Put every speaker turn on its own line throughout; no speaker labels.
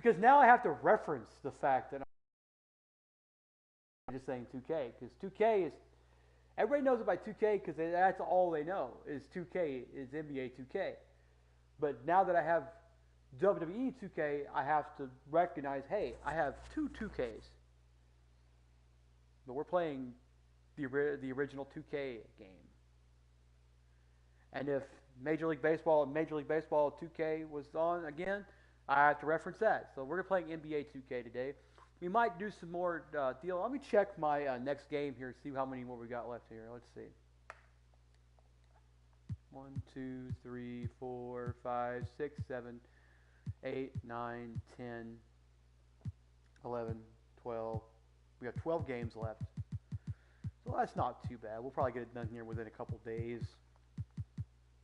Because now I have to reference the fact that I'm just saying 2K, because 2K is, everybody knows about 2K because that's all they know is 2K, is NBA 2K. But now that I have WWE 2K, I have to recognize, hey, I have two 2Ks. But we're playing the original 2K game. And if Major League Baseball 2K was on again, I have to reference that. So we're playing NBA 2K today. We might do some more deal. Let me check my next game here, see how many more we got left here. Let's see. 1, 2, 3, 4, 5, 6, 7, 8, 9, 10, 11, 12. We got 12 games left. So that's not too bad. We'll probably get it done here within a couple days.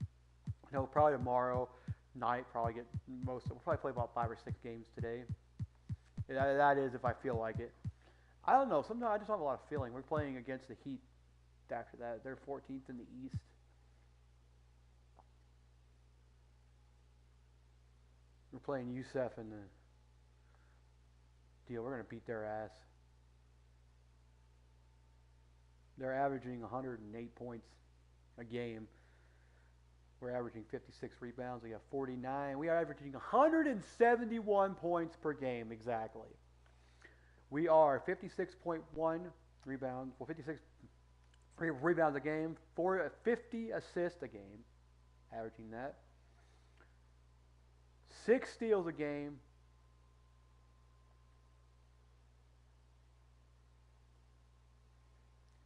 You know, probably tomorrow night, probably get most of it. We'll probably play about 5 or 6 games today. That is if I feel like it. I don't know. Sometimes I just don't have a lot of feeling. We're playing against the Heat after that. They're 14th in the East. We're playing USEF in the deal. We're going to beat their ass. They're averaging 108 points a game. We're averaging 56 rebounds. We have 49. We are averaging 171 points per game exactly. We are 56.1 rebounds. Well, 56 rebounds a game. 50 assists a game. Averaging that. 6 steals a game.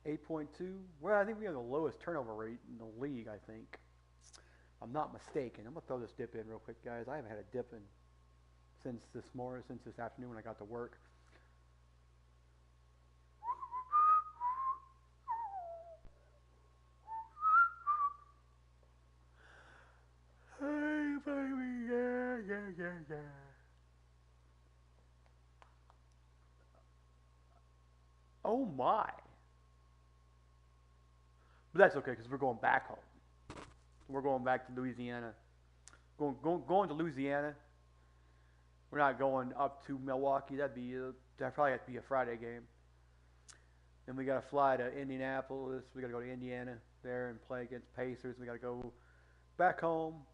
.2. Well, I think we have the lowest turnover rate in the league, I think. I'm not mistaken. I'm going to throw this dip in real quick, guys. I haven't had a dip in since this afternoon when I got to work. Hey, baby, yeah. Oh, my. But that's okay because we're going back home. We're going back to Louisiana. Going to Louisiana. We're not going up to Milwaukee. That probably have to be a Friday game. Then we got to fly to Indianapolis. We got to go to Indiana there and play against Pacers. We got to go back home.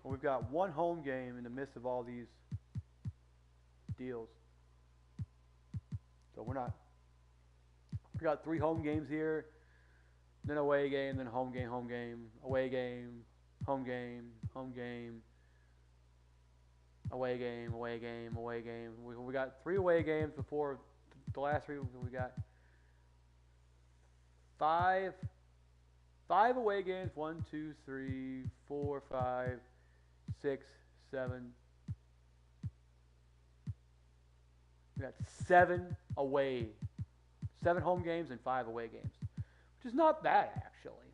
Well, we've got one home game in the midst of all these deals. So we got 3 home games here. Then away game, then home game, away game, home game, away game. We got 3 away games before the last 3. We got 5 away games. 1, 2, 3, 4, 5, 6, 7. We got 7 home games and 5 away games. Which is not bad, actually.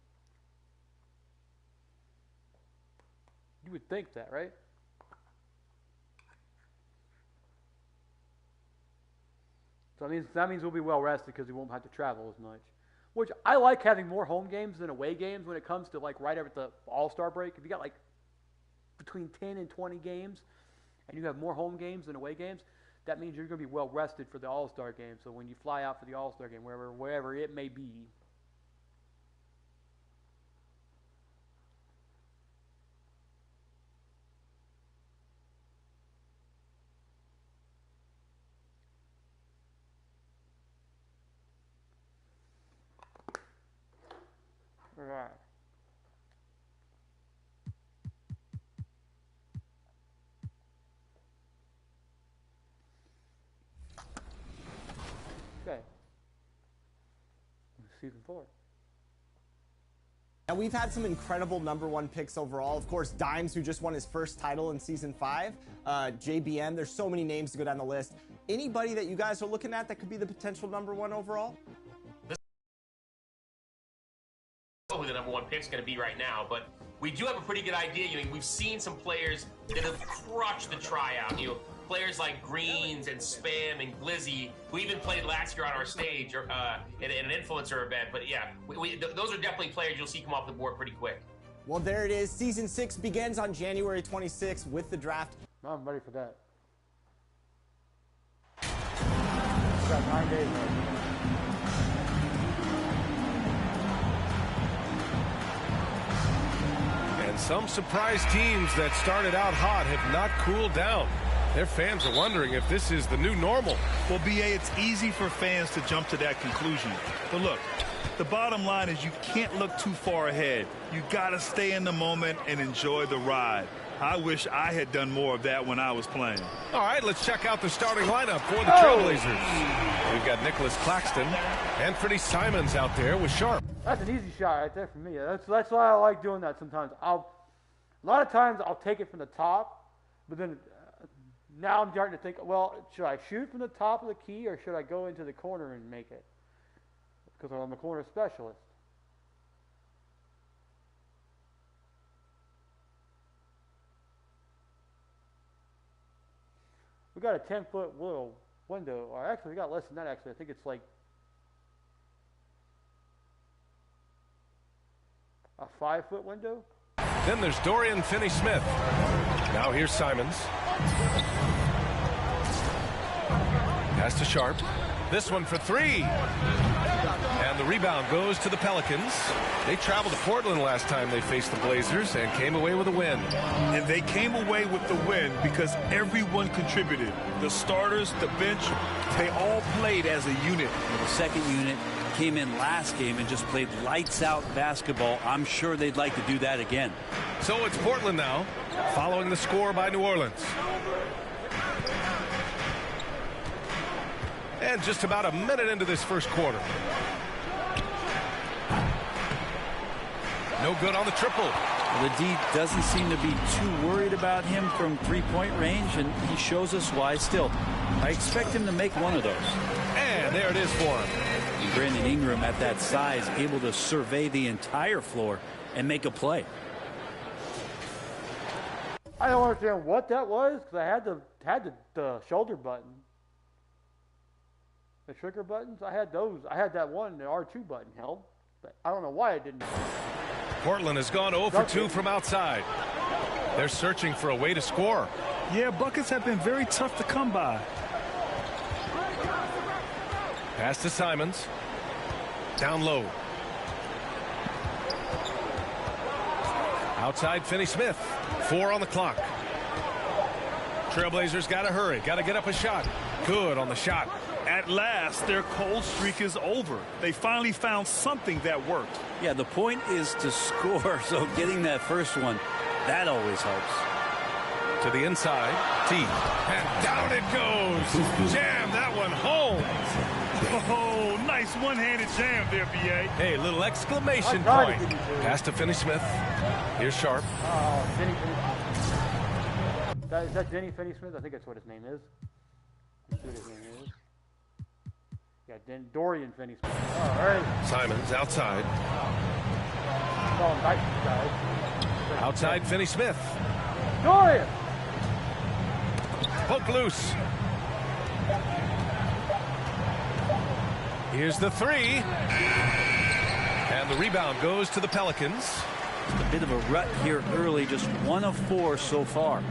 You would think that, right? So that means we'll be well rested because we won't have to travel as much. Which I like having more home games than away games when it comes to like right after the All-Star break. If you got like between 10 and 20 games and you have more home games than away games, that means you're going to be well rested for the All-Star game. So when you fly out for the All-Star game, wherever it may be, right. Okay. Season 4.
Now, we've had some incredible #1 picks overall. Of course, Dimes, who just won his first title in Season 5. JBM, there's so many names to go down the list. Anybody that you guys are looking at that could be the potential #1 overall?
Who the #1 pick's going to be right now, but we do have a pretty good idea. We've seen some players that have crushed the tryout. Players like Greens and Spam and Glizzy, who even played last year on our stage or in an influencer event. But yeah, those are definitely players you'll see come off the board pretty quick.
Well, there it is. Season 6 begins on January 26th with the draft.
I'm ready for that. Got 9 days left.
And some surprise teams that started out hot have not cooled down. Their fans are wondering if this is the new normal.
Well, BA, it's easy for fans to jump to that conclusion. But look, the bottom line is you can't look too far ahead. You got to stay in the moment and enjoy the ride. I wish I had done more of that when I was playing.
All right, let's check out the starting lineup for the Trailblazers. We've got Nicholas Claxton and Freddie Simons out there with Sharp.
That's an easy shot right there for me. That's why I like doing that sometimes. A lot of times I'll take it from the top, but then now I'm starting to think, well, should I shoot from the top of the key or should I go into the corner and make it? Because I'm a corner specialist. We got a 10-foot little window, or actually we got less than that actually. I think it's like a 5-foot window.
Then there's Dorian Finney-Smith. Now here's Simons. Pass to Sharp. This one for three. And the rebound goes to the Pelicans. They traveled to Portland last time they faced the Blazers and came away with a win.
And they came away with the win because everyone contributed. The starters, the bench, they all played as a unit.
The second unit came in last game and just played lights out basketball. I'm sure they'd like to do that again.
So it's Portland now, following the score by New Orleans. And just about a minute into this first quarter. No good on the triple.
The D doesn't seem to be too worried about him from three-point range, and he shows us why still. I expect him to make one of those.
And there it is for him.
And Brandon Ingram at that size, able to survey the entire floor and make a play.
I don't understand what that was because I had the shoulder button. The trigger buttons, I had those. I had that one, the R2 button held, but I don't know why I didn't.
Portland has gone 0 for 2 from outside. They're searching for a way to score.
Yeah, buckets have been very tough to come by.
Pass to Simons. Down low. Outside Finney-Smith. 4 on the clock. Trailblazers got to hurry. Got to get up a shot. Good on the shot.
At last, their cold streak is over. They finally found something that worked.
Yeah, the point is to score, so getting that first one, that always helps.
To the inside, T. And down it goes. Jam that one home.
Oh, nice one-handed jam there, B.A.
Hey, little exclamation point. Pass to Finney-Smith. Here's Sharp.
Denny Finney-Smith. Is that Denny Finney-Smith? I think that's what his name is. Let's see what his name is. Yeah, Dorian Finney-Smith. All right.
Simons outside.
Oh, nice guys.
Outside Finney-Smith.
Dorian!
Poke loose. Here's the three. And the rebound goes to the Pelicans.
Just a bit of a rut here early, just 1 of 4 so far.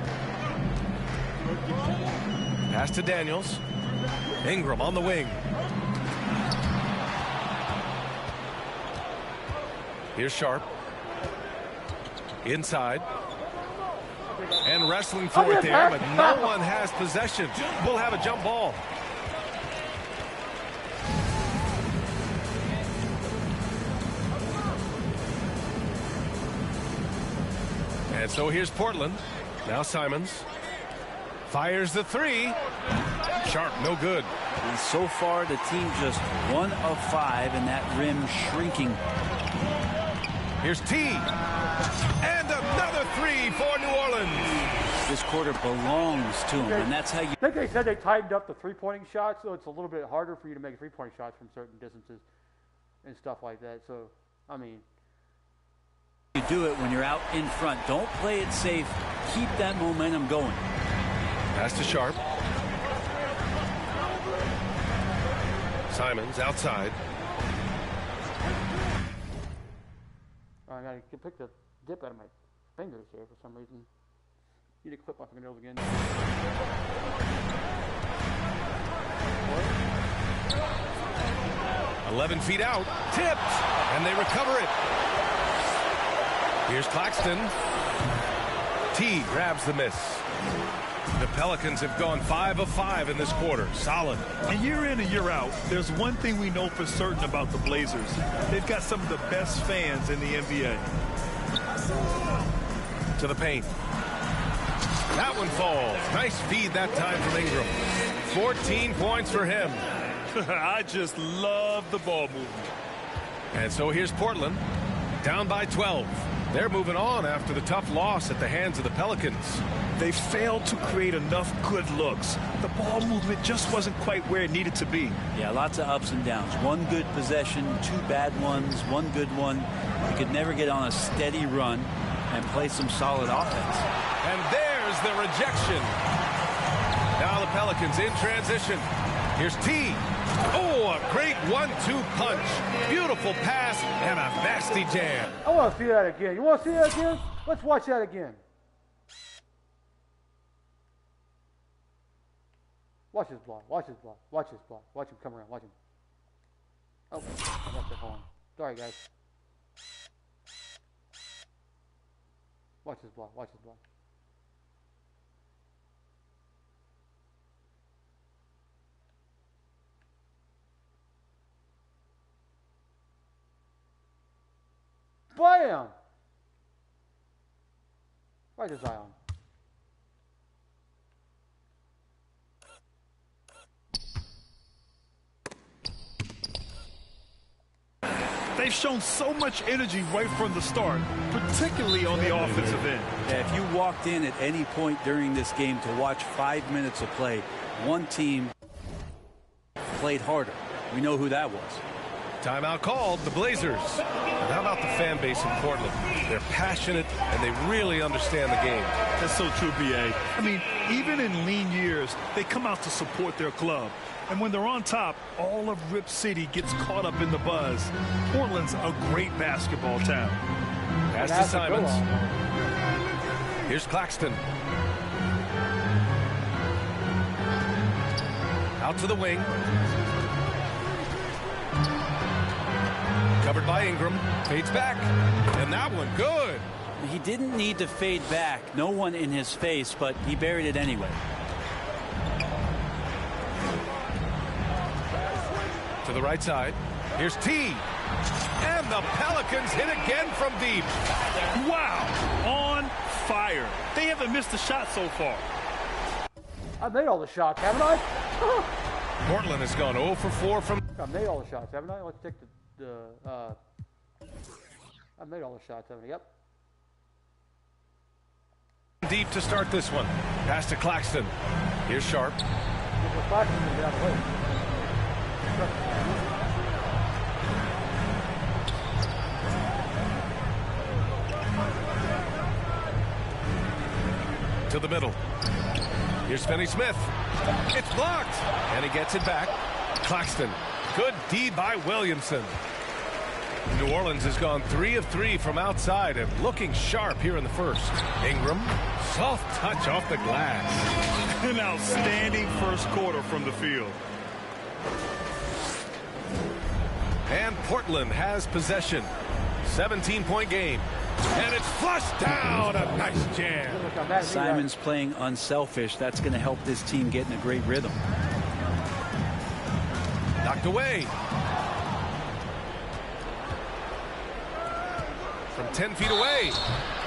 Pass to Daniels. Ingram on the wing. Here's Sharp. Inside. And wrestling for it there, but no one has possession. We'll have a jump ball. And so here's Portland. Now Simons. Fires the three. Sharp, no good.
And so far, the team just 1 of 5, and that rim shrinking.
Here's T. And another three for New Orleans.
This quarter belongs to him, and that's how you...
I think they said they tightened up the three-pointing shots, so it's a little bit harder for you to make three-point shots from certain distances and stuff like that. So, I mean...
You do it when you're out in front. Don't play it safe. Keep that momentum going.
Pass to Sharp. Simons outside.
I got to pick the dip out of my fingers here for some reason. Need to clip my fingernails again.
What? 11 feet out, tipped, and they recover it. Here's Claxton. T grabs the miss. The Pelicans have gone 5 of 5 in this quarter. Solid.
And year in and year out, there's one thing we know for certain about the Blazers. They've got some of the best fans in the NBA.
To the paint. That one falls. Nice feed that time from Ingram. 14 points for him.
I just love the ball movement.
And so here's Portland, down by 12. They're moving on after the tough loss at the hands of the Pelicans.
They failed to create enough good looks. The ball movement just wasn't quite where it needed to be.
Yeah, lots of ups and downs. One good possession, 2 bad ones, 1 good one. You could never get on a steady run and play some solid offense.
And there's the rejection. Now the Pelicans in transition. Here's T. Oh, a great 1-2 punch. Beautiful pass and a nasty jam.
I want to see that again. You want to see that again? Let's watch that again. Watch his block. Watch his block. Watch his block. Watch him come around. Watch him. Oh, I left it home. Sorry, guys. Watch his block. Watch his block. Bam! Right to Zion.
They've shown so much energy right from the start, particularly on the offensive end.
Yeah, if you walked in at any point during this game to watch 5 minutes of play, one team played harder. We know who that was.
Timeout called, the Blazers. And how about the fan base in Portland? They're passionate and they really understand the game.
That's so true, B.A. I mean, even in lean years, they come out to support their club. And when they're on top, all of Rip City gets caught up in the buzz. Portland's a great basketball town.
Pass to Simons. Here's Claxton. Out to the wing. Covered by Ingram. Fades back. And that one, good.
He didn't need to fade back. No one in his face, but he buried it anyway.
To the right side. Here's T. And the Pelicans hit again from deep.
Wow. On fire. They haven't missed a shot so far.
I made all the shots, haven't I?
Portland has gone 0 for 4 from...
I made all the shots, haven't I? Let's take I made all the shots, haven't I? Yep.
Deep to start this one. Pass to Claxton. Here's Sharp.
Claxton can get out of the way.
To the middle. Here's Finney-Smith. It's blocked. And he gets it back. Claxton. Good D by Williamson. New Orleans has gone 3 of 3 from outside and looking sharp here in the first. Ingram. Soft touch off the glass.
An outstanding first quarter from the field.
And Portland has possession. 17-point game. And it's flushed down. A nice jam.
Simon's playing unselfish. That's going to help this team get in a great rhythm.
Knocked away. From 10 feet away.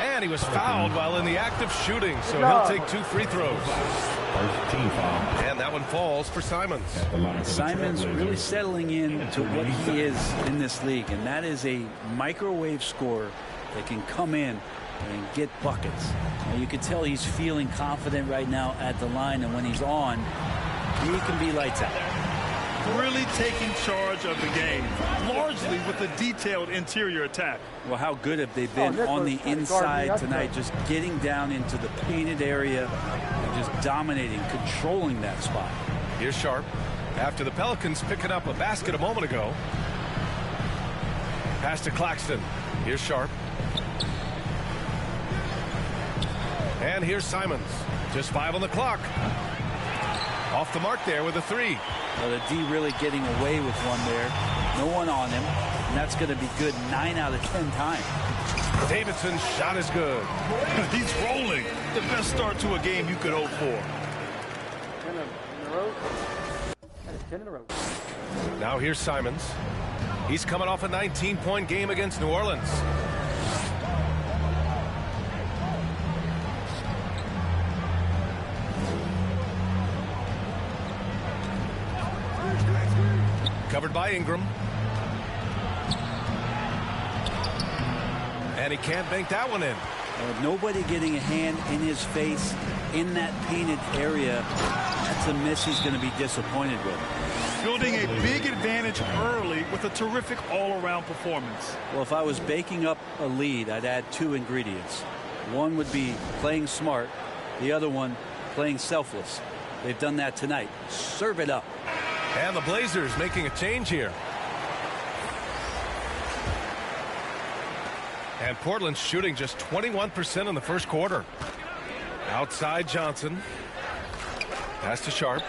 And he was fouled while in the act of shooting, so he'll take 2 free throws.
First team foul.
And that one falls for Simons.
Simons really settling in to what he is in this league, and that is a microwave scorer that can come in and get buckets. Now, you can tell he's feeling confident right now at the line, and when he's on, he can be lights out.
Really taking charge of the game, largely with a detailed interior attack.
Well, how good have they been on the inside tonight, just getting down into the painted area and just dominating, controlling that spot.
Here's Sharp. After the Pelicans picking up a basket a moment ago. Pass to Claxton. Here's Sharp. And And here's Simons. Just 5 on the clock. Off the mark there with a 3.
Well, the D really getting away with one there. No one on him. And that's going to be good 9 out of 10 times.
Davidson's shot is good.
He's rolling. The best start to a game you could hope for.
10 in a row. That is 10 in a row.
Now here's Simons. He's coming off a 19-point game against New Orleans. Covered by Ingram. And he can't bank that one in.
Nobody getting a hand in his face in that painted area. That's a miss he's going to be disappointed with.
Building a big advantage early with a terrific all-around performance.
Well, if I was baking up a lead, I'd add 2 ingredients. One would be playing smart. The other one, playing selfless. They've done that tonight. Serve it up.
And the Blazers making a change here. And Portland's shooting just 21% in the first quarter. Outside Johnson. Pass to Sharp.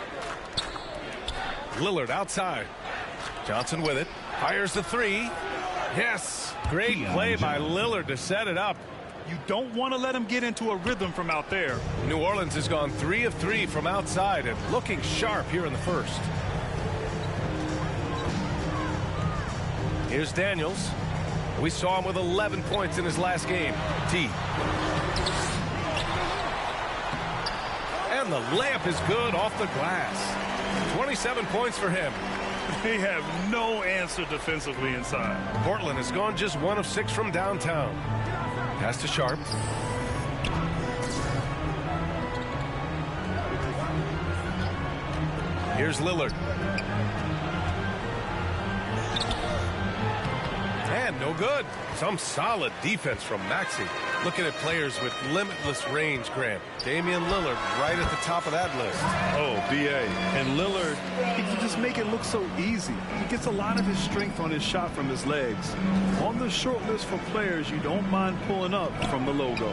Lillard outside. Johnson with it. Fires the 3. Yes. Great play by Lillard to set it up.
You don't want to let him get into a rhythm from out there.
New Orleans has gone 3 of 3 from outside and looking sharp here in the first. Here's Daniels. We saw him with 11 points in his last game. T. And the layup is good off the glass. 27 points for him.
They have no answer defensively inside.
Portland has gone just 1 of 6 from downtown. Pass to Sharp. Here's Lillard. And no good. Some solid defense from Maxey. Looking at players with limitless range, Grant. Damian Lillard right at the top of that list.
Oh, B.A. And Lillard, he can just make it look so easy. He gets a lot of his strength on his shot from his legs. On the short list for players you don't mind pulling up from the logo.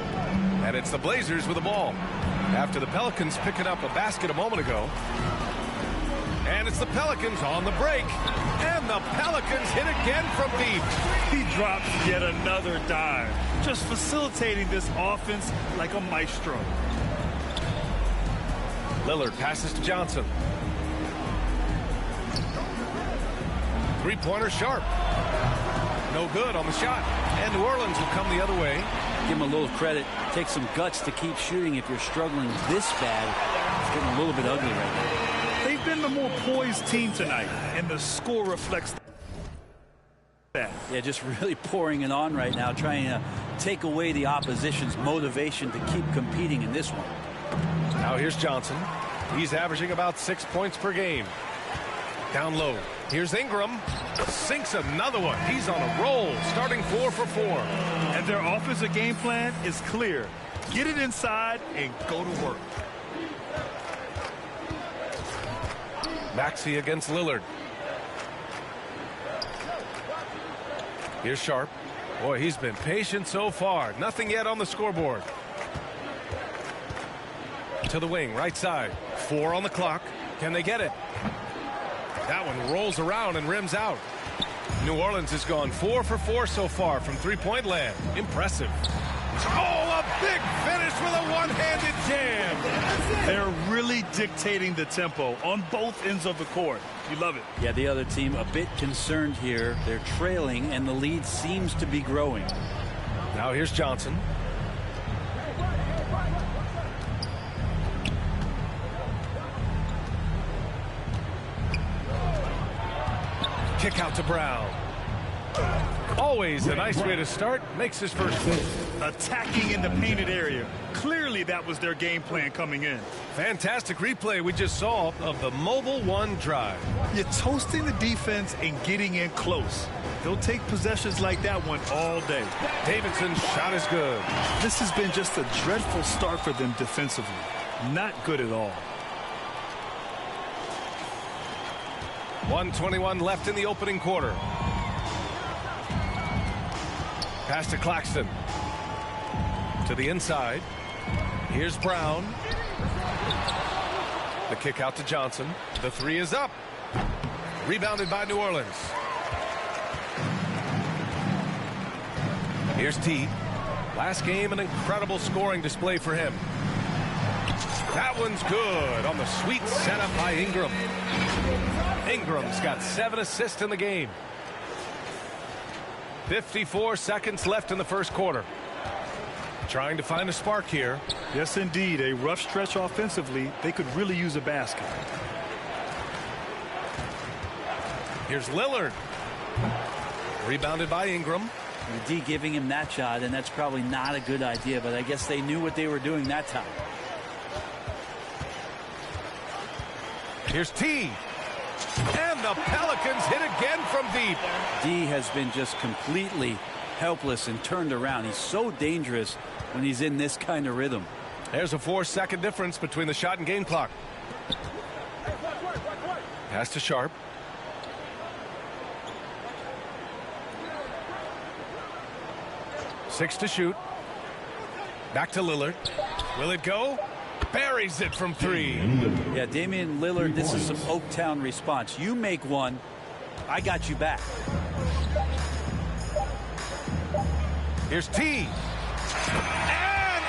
And it's the Blazers with the ball. After the Pelicans picking up a basket a moment ago. And it's the Pelicans on the break. And the Pelicans hit again from deep.
He drops yet another dime. Just facilitating this offense like a maestro.
Lillard passes to Johnson. Three-pointer Sharp. No good on the shot. And New Orleans will come the other way.
Give him a little credit. Take some guts to keep shooting if you're struggling this bad. It's getting a little bit ugly right now.
They've been the more poised team tonight, and the score reflects that.
Yeah, just really pouring it on right now, trying to take away the opposition's motivation to keep competing in this one.
Now here's Johnson. He's averaging about 6 points per game. Down low. Here's Ingram. Sinks another one. He's on a roll, starting 4 for 4.
And their offensive game plan is clear. Get it inside and go to work.
Maxey against Lillard. Here's Sharp. Boy, he's been patient so far. Nothing yet on the scoreboard. To the wing, right side. 4 on the clock. Can they get it? That one rolls around and rims out. New Orleans has gone 4 for 4 so far from three-point land. Impressive. Oh, a big finish with a one-handed jam.
They're really dictating the tempo on both ends of the court. You love it.
Yeah, the other team a bit concerned here. They're trailing, and the lead seems to be growing.
Now here's Johnson. Kick out to Brown. Always a nice way to start. Makes his first move.
Attacking in the painted area. Clearly that was their game plan coming in.
Fantastic replay we just saw of the Mobile One drive.
You're toasting the defense and getting in close. They'll take possessions like that one all day.
Davidson's shot is good.
This has been just a dreadful start for them defensively. Not good at all.
1:21 left in the opening quarter. Pass to Claxton. To the inside. Here's Brown. The kick out to Johnson. The three is up. Rebounded by New Orleans. Here's T. Last game, an incredible scoring display for him. That one's good on the sweet setup by Ingram. Ingram's got 7 assists in the game. 54 seconds left in the first quarter. Trying to find a spark here.
Yes, indeed. A rough stretch offensively. They could really use a basket.
Here's Lillard. Rebounded by Ingram.
And D giving him that shot, and that's probably not a good idea, but I guess they knew what they were doing that time.
Here's T. And the Pelicans hit again from deep.
D has been just completely helpless and turned around. He's so dangerous when he's in this kind of rhythm.
There's a 4-second difference between the shot and game clock. Pass to Sharp. Six to shoot. Back to Lillard. Will it go? Buries it from three.
Yeah, Damian Lillard, this is some Oaktown response. You make one, I got you back.
Here's T. And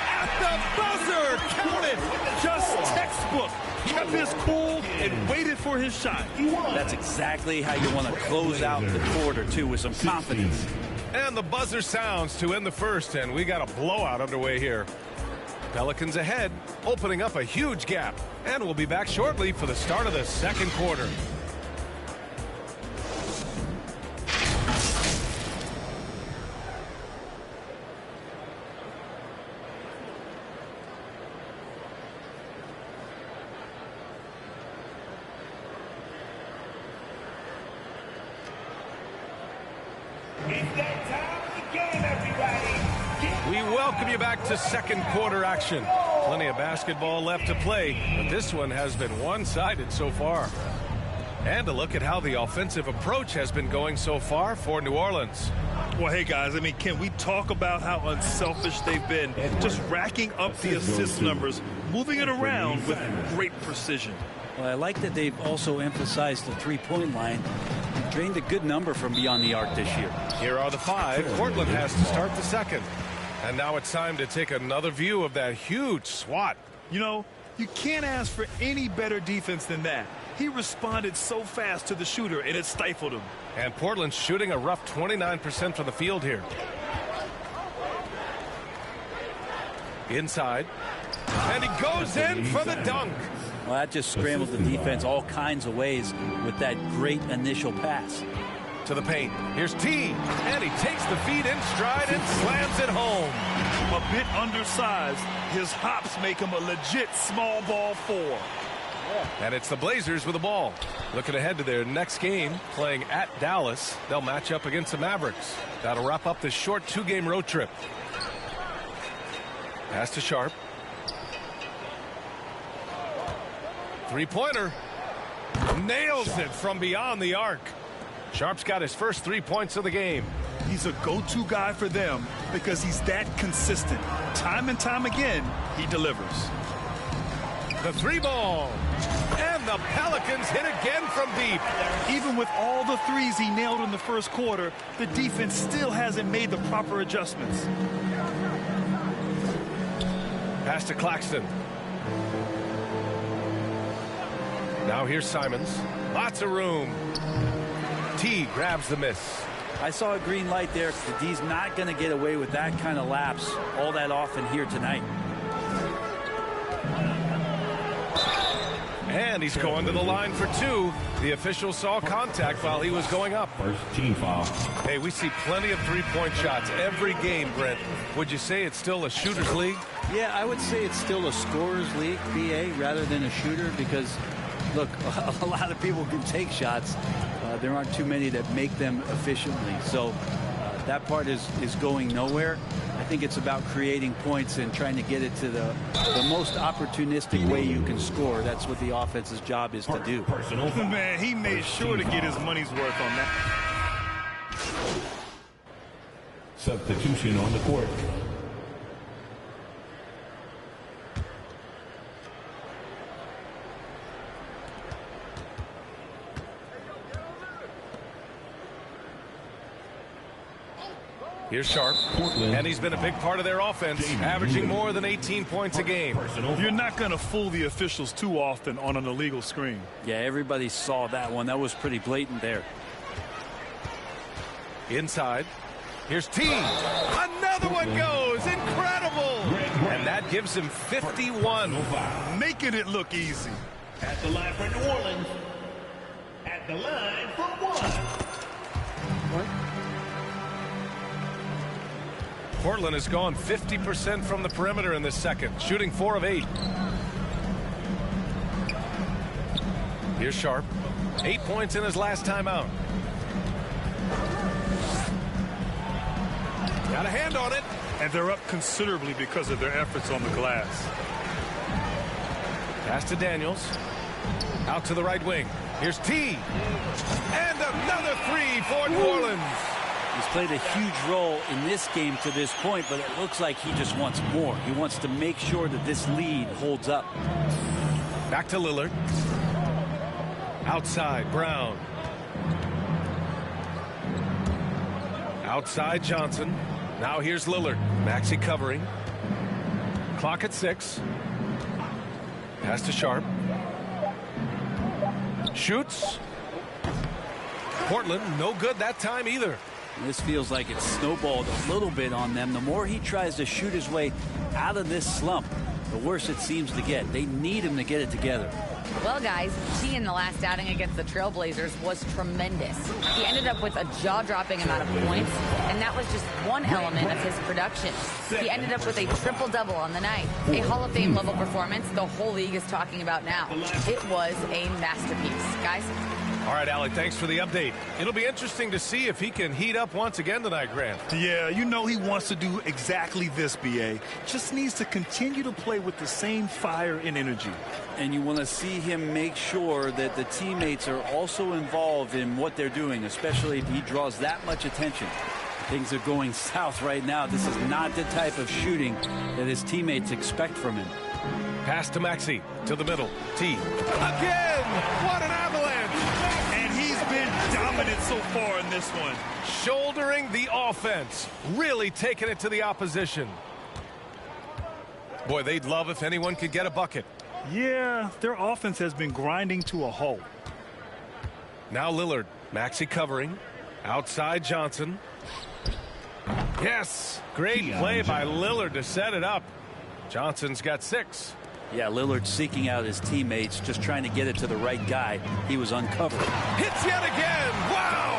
at the buzzer, counted.
Just textbook. Kept his cool and waited for his shot.
That's exactly how you want to close out the quarter, too, with some confidence.
And the buzzer sounds to end the first, and we got a blowout underway here. Pelicans ahead, opening up a huge gap. And we'll be back shortly for the start of the second quarter. We welcome you back to second quarter action. Plenty of basketball left to play, but this one has been one-sided so far. And a look at how the offensive approach has been going so far for New Orleans.
Well, hey, guys, I mean, can we talk about how unselfish they've been? Just racking up the assist numbers, moving it around with great precision.
Well, I like that they've also emphasized the three-point line. Drained a good number from beyond the arc this year.
Here are the five. Portland has to start the second. And now it's time to take another view of that huge swat.
You know, you can't ask for any better defense than that. He responded so fast to the shooter, and it stifled him.
And Portland's shooting a rough 29% from the field here. Inside. And he goes in for the dunk.
Well, that just scrambled the defense all kinds of ways with that great initial pass.
To the paint. Here's T. And he takes the feed in stride and slams it home.
A bit undersized. His hops make him a legit small ball four.
And it's the Blazers with the ball. Looking ahead to their next game, playing at Dallas. They'll match up against the Mavericks. That'll wrap up this short two-game road trip. Pass to Sharp. Three-pointer. Nails it from beyond the arc. Sharp's got his first 3 points of the game.
He's a go-to guy for them because he's that consistent. Time and time again, he delivers.
The three ball. And the Pelicans hit again from deep.
Even with all the threes he nailed in the first quarter, the defense still hasn't made the proper adjustments.
Pass to Claxton. Now here's Simons. Lots of room. T grabs the miss.
I saw a green light there. The D's not going to get away with that kind of lapse all that often here tonight.
And he's going to the line for two. The official saw contact while he was going up.
First team foul.
Hey, we see plenty of three-point shots every game, Brent. Would you say it's still a shooter's league?
Yeah, I would say it's still a scorer's league, BA, rather than a shooter because, look, a lot of people can take shots. There aren't too many that make them efficiently. So that part is going nowhere. I think it's about creating points and trying to get it to the most opportunistic way you can score. That's what the offense's job is to do.
Man, he made sure to get his money's worth on that.
Substitution on the court.
Here's Sharp, and he's been a big part of their offense, averaging more than 18 points a game.
You're not going to fool the officials too often on an illegal screen.
Yeah, everybody saw that one. That was pretty blatant there.
Inside. Here's T. Another one goes. Incredible. And that gives him 51.
Making it look easy.
At the line for New Orleans. At the line for one.
Portland has gone 50% from the perimeter in this second, shooting 4 of 8. Here's Sharp. 8 points in his last time out. Got a hand on it.
And they're up considerably because of their efforts on the glass.
Pass to Daniels. Out to the right wing. Here's T. And another 3 for New Orleans.
He's played a huge role in this game to this point, but it looks like he just wants more. He wants to make sure that this lead holds up.
Back to Lillard. Outside, Brown. Outside, Johnson. Now here's Lillard. Maxey covering. Clock at 6. Pass to Sharp. Shoots. Portland, no good that time either.
This feels like it's snowballed a little bit on them. The more he tries to shoot his way out of this slump, the worse it seems to get. They need him to get it together.
Well, guys, T in the last outing against the Trailblazers was tremendous. He ended up with a jaw-dropping amount of points, and that was just one element of his production. He ended up with a triple-double on the night, a Hall of Fame level performance the whole league is talking about now. It was a masterpiece. Guys?
All right, Alec, thanks for the update. It'll be interesting to see if he can heat up once again tonight, Grant.
Yeah, you know he wants to do exactly this, B.A. Just needs to continue to play with the same fire and energy.
And you want to see him make sure that the teammates are also involved in what they're doing, especially if he draws that much attention. Things are going south right now. This is not the type of shooting that his teammates expect from him.
Pass to Maxey, to the middle. T. Again! What an avalanche!
And he's been dominant so far in this one.
Shouldering the offense. Really taking it to the opposition. Boy, they'd love if anyone could get a bucket.
Yeah, their offense has been grinding to a halt.
Now Lillard. Maxey covering. Outside Johnson. Yes! Great play by Lillard to set it up. Johnson's got 6.
Yeah, Lillard seeking out his teammates, just trying to get it to the right guy. He was uncovered.
Hits yet again! Wow!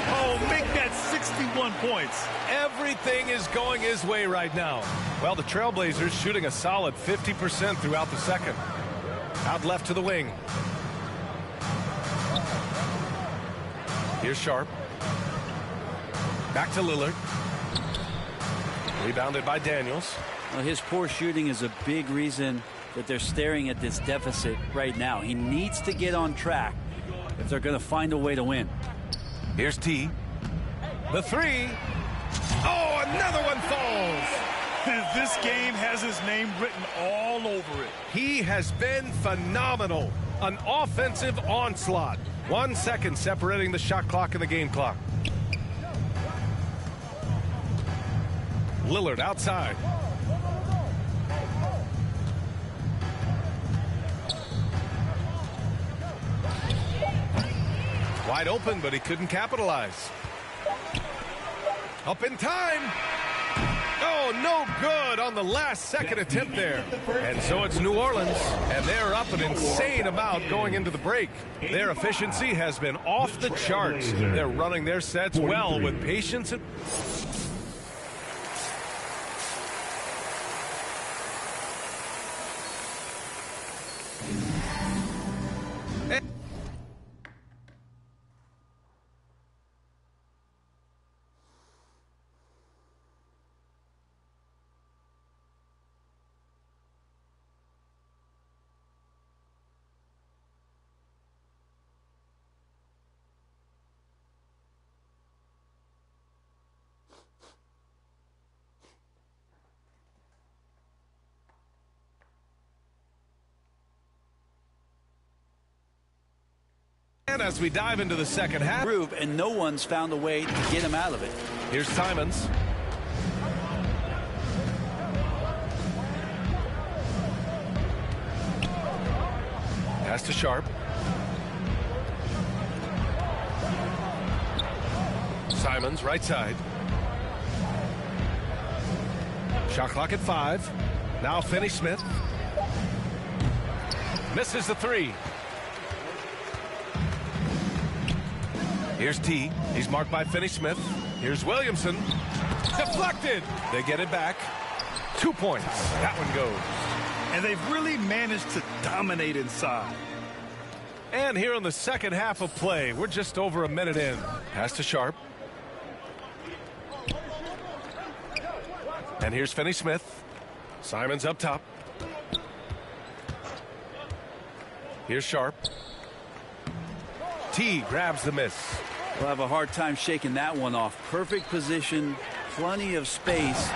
Oh, make that 61 points.
Everything is going his way right now. Well, the Trailblazers shooting a solid 50% throughout the second. Out left to the wing. Here's Sharp. Back to Lillard. Rebounded by Daniels.
Well, his poor shooting is a big reason that they're staring at this deficit right now. He needs to get on track if they're going to find a way to win.
Here's T. The 3. Oh, another one falls.
This game has his name written all over it.
He has been phenomenal. An offensive onslaught. 1 second separating the shot clock and the game clock. Lillard outside. Wide open, but he couldn't capitalize. Up in time. Oh, no good on the last second attempt there. And so it's New Orleans, and they're up an insane amount going into the break. Their efficiency has been off the charts. They're running their sets well with patience and... And as we dive into the second half,
And no one's found a way to get him out of it.
Here's Simons. Pass to Sharp. Simons, right side. Shot clock at 5. Now Finney-Smith. Misses the 3. Here's T. He's marked by Finney-Smith. Here's Williamson. Deflected. They get it back. 2 points. That one goes.
And they've really managed to dominate inside.
And here in the second half of play, we're just over a minute in. Pass to Sharp. And here's Finney-Smith. Simons up top. Here's Sharp. T grabs the miss.
We'll have a hard time shaking that one off. Perfect position, plenty of space.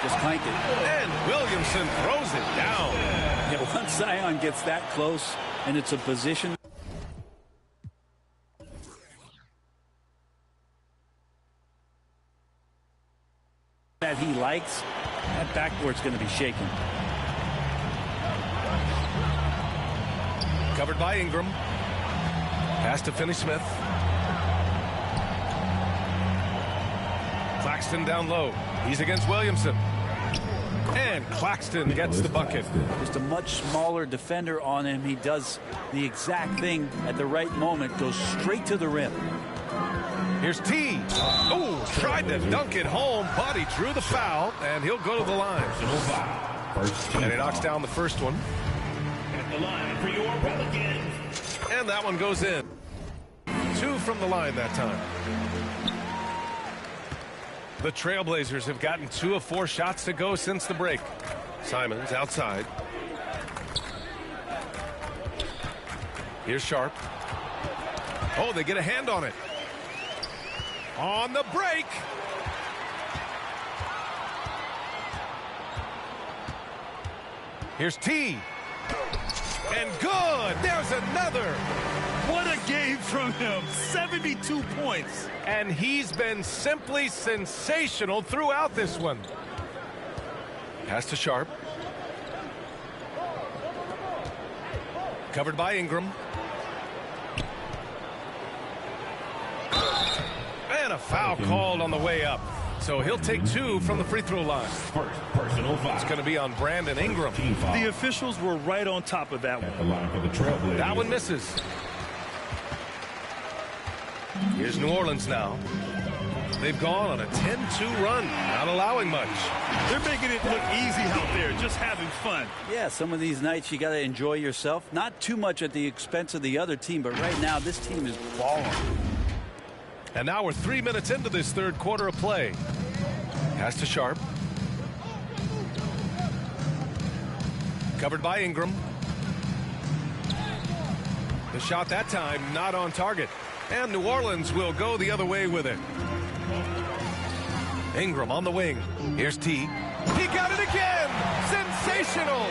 Just clank it.
And Williamson throws it down.
Yeah, once Zion gets that close and it's a position that he likes, that backboard's going to be shaking.
Covered by Ingram. Pass to Finney-Smith. Claxton down low. He's against Williamson. And Claxton gets the bucket.
Just a much smaller defender on him. He does the exact thing at the right moment. Goes straight to the rim.
Here's T. Oh, tried to dunk it home, but he drew the foul, and he'll go to the line. And he knocks down the first one.
At the line for your Pelicans.
And that one goes in. 2 from the line that time. The Trailblazers have gotten 2 of 4 shots to go since the break. Simons outside. Here's Sharp. Oh, they get a hand on it. On the break. Here's T. And good. There's another.
What a game from him. 72 points.
And he's been simply sensational throughout this one. Pass to Sharp. Covered by Ingram. And a foul called on the way up. So he'll take 2 from the free throw line.
First personal foul.
It's going to be on Brandon Ingram.
The officials were right on top of that
At the
one.
line for the Trailblazers.
That one misses. Here's New Orleans now. They've gone on a 10-2 run, not allowing much.
They're making it look easy out there, just having fun.
Yeah, some of these nights you got to enjoy yourself. Not too much at the expense of the other team, but right now this team is balling.
And now we're 3 minutes into this third quarter of play. Pass to Sharp. Covered by Ingram. The shot that time not on target. And New Orleans will go the other way with it. Ingram on the wing. Here's T. He got it again! Sensational!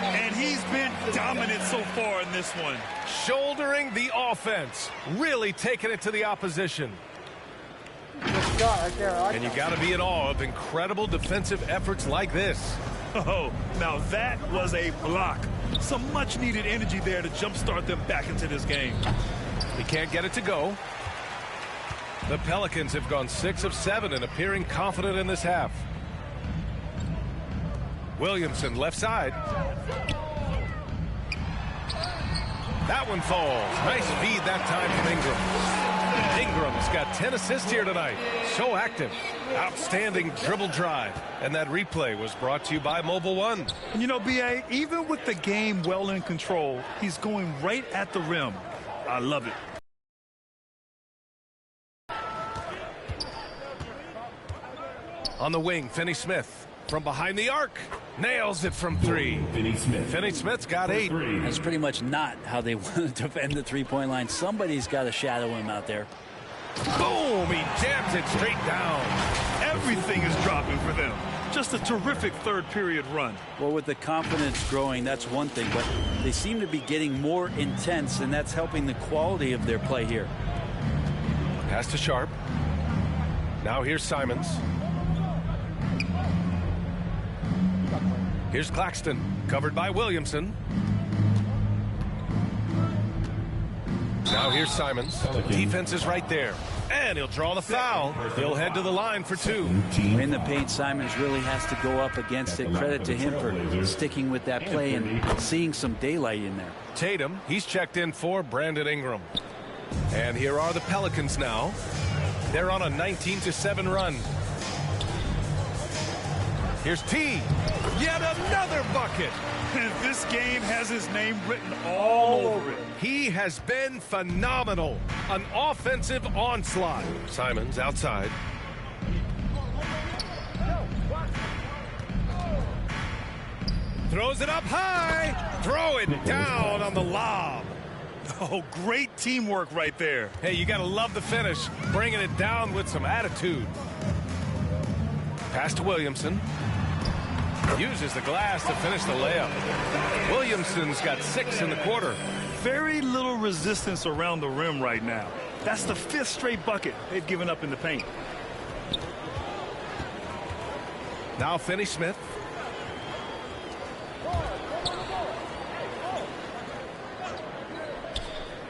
And he's been dominant so far in this one.
Shouldering the offense. Really taking it to the opposition.
Good shot right there. I like
And you
that.
got to be in awe of incredible defensive efforts like this.
Oh, now that was a block. Some much needed energy there to jumpstart them back into this game.
He can't get it to go. The Pelicans have gone 6 of 7 and appearing confident in this half. Williamson left side. That one falls. Nice feed that time from Ingram. Ingram's got 10 assists here tonight. So active. Outstanding dribble drive. And that replay was brought to you by Mobile One.
And you know, B.A., even with the game well in control, he's going right at the rim. I love it.
On the wing, Finney-Smith from behind the arc. Nails it from 3.
Finney-Smith.
Finney-Smith's got 8.
That's pretty much not how they want to defend the three-point line. Somebody's got to shadow him out there.
Boom! He jams it straight down.
Everything is dropping for them. Just a terrific third period run.
Well, with the confidence growing, that's one thing, but they seem to be getting more intense, and that's helping the quality of their play here.
Pass to Sharp. Now here's Simons. Here's Claxton, covered by Williamson. Now here's Simons. Defense is right there. And he'll draw the foul. He'll head to the line for 2.
In the paint, Simons really has to go up against it. Credit to him for sticking with that play and seeing some daylight in there.
Tatum, he's checked in for Brandon Ingram. And here are the Pelicans now. They're on a 19-7 run. Here's T. Yet another bucket.
This game has his name written all over it.
He has been phenomenal. An offensive onslaught. Simons outside. Throws it up high. Throw it down on the lob.
Oh, great teamwork right there.
Hey, you got to love the finish. Bringing it down with some attitude. Pass to Williamson. Uses the glass to finish the layup. Williamson's got 6 in the quarter.
Very little resistance around the rim right now. That's the 5th straight bucket they've given up in the paint.
Now Finney-Smith.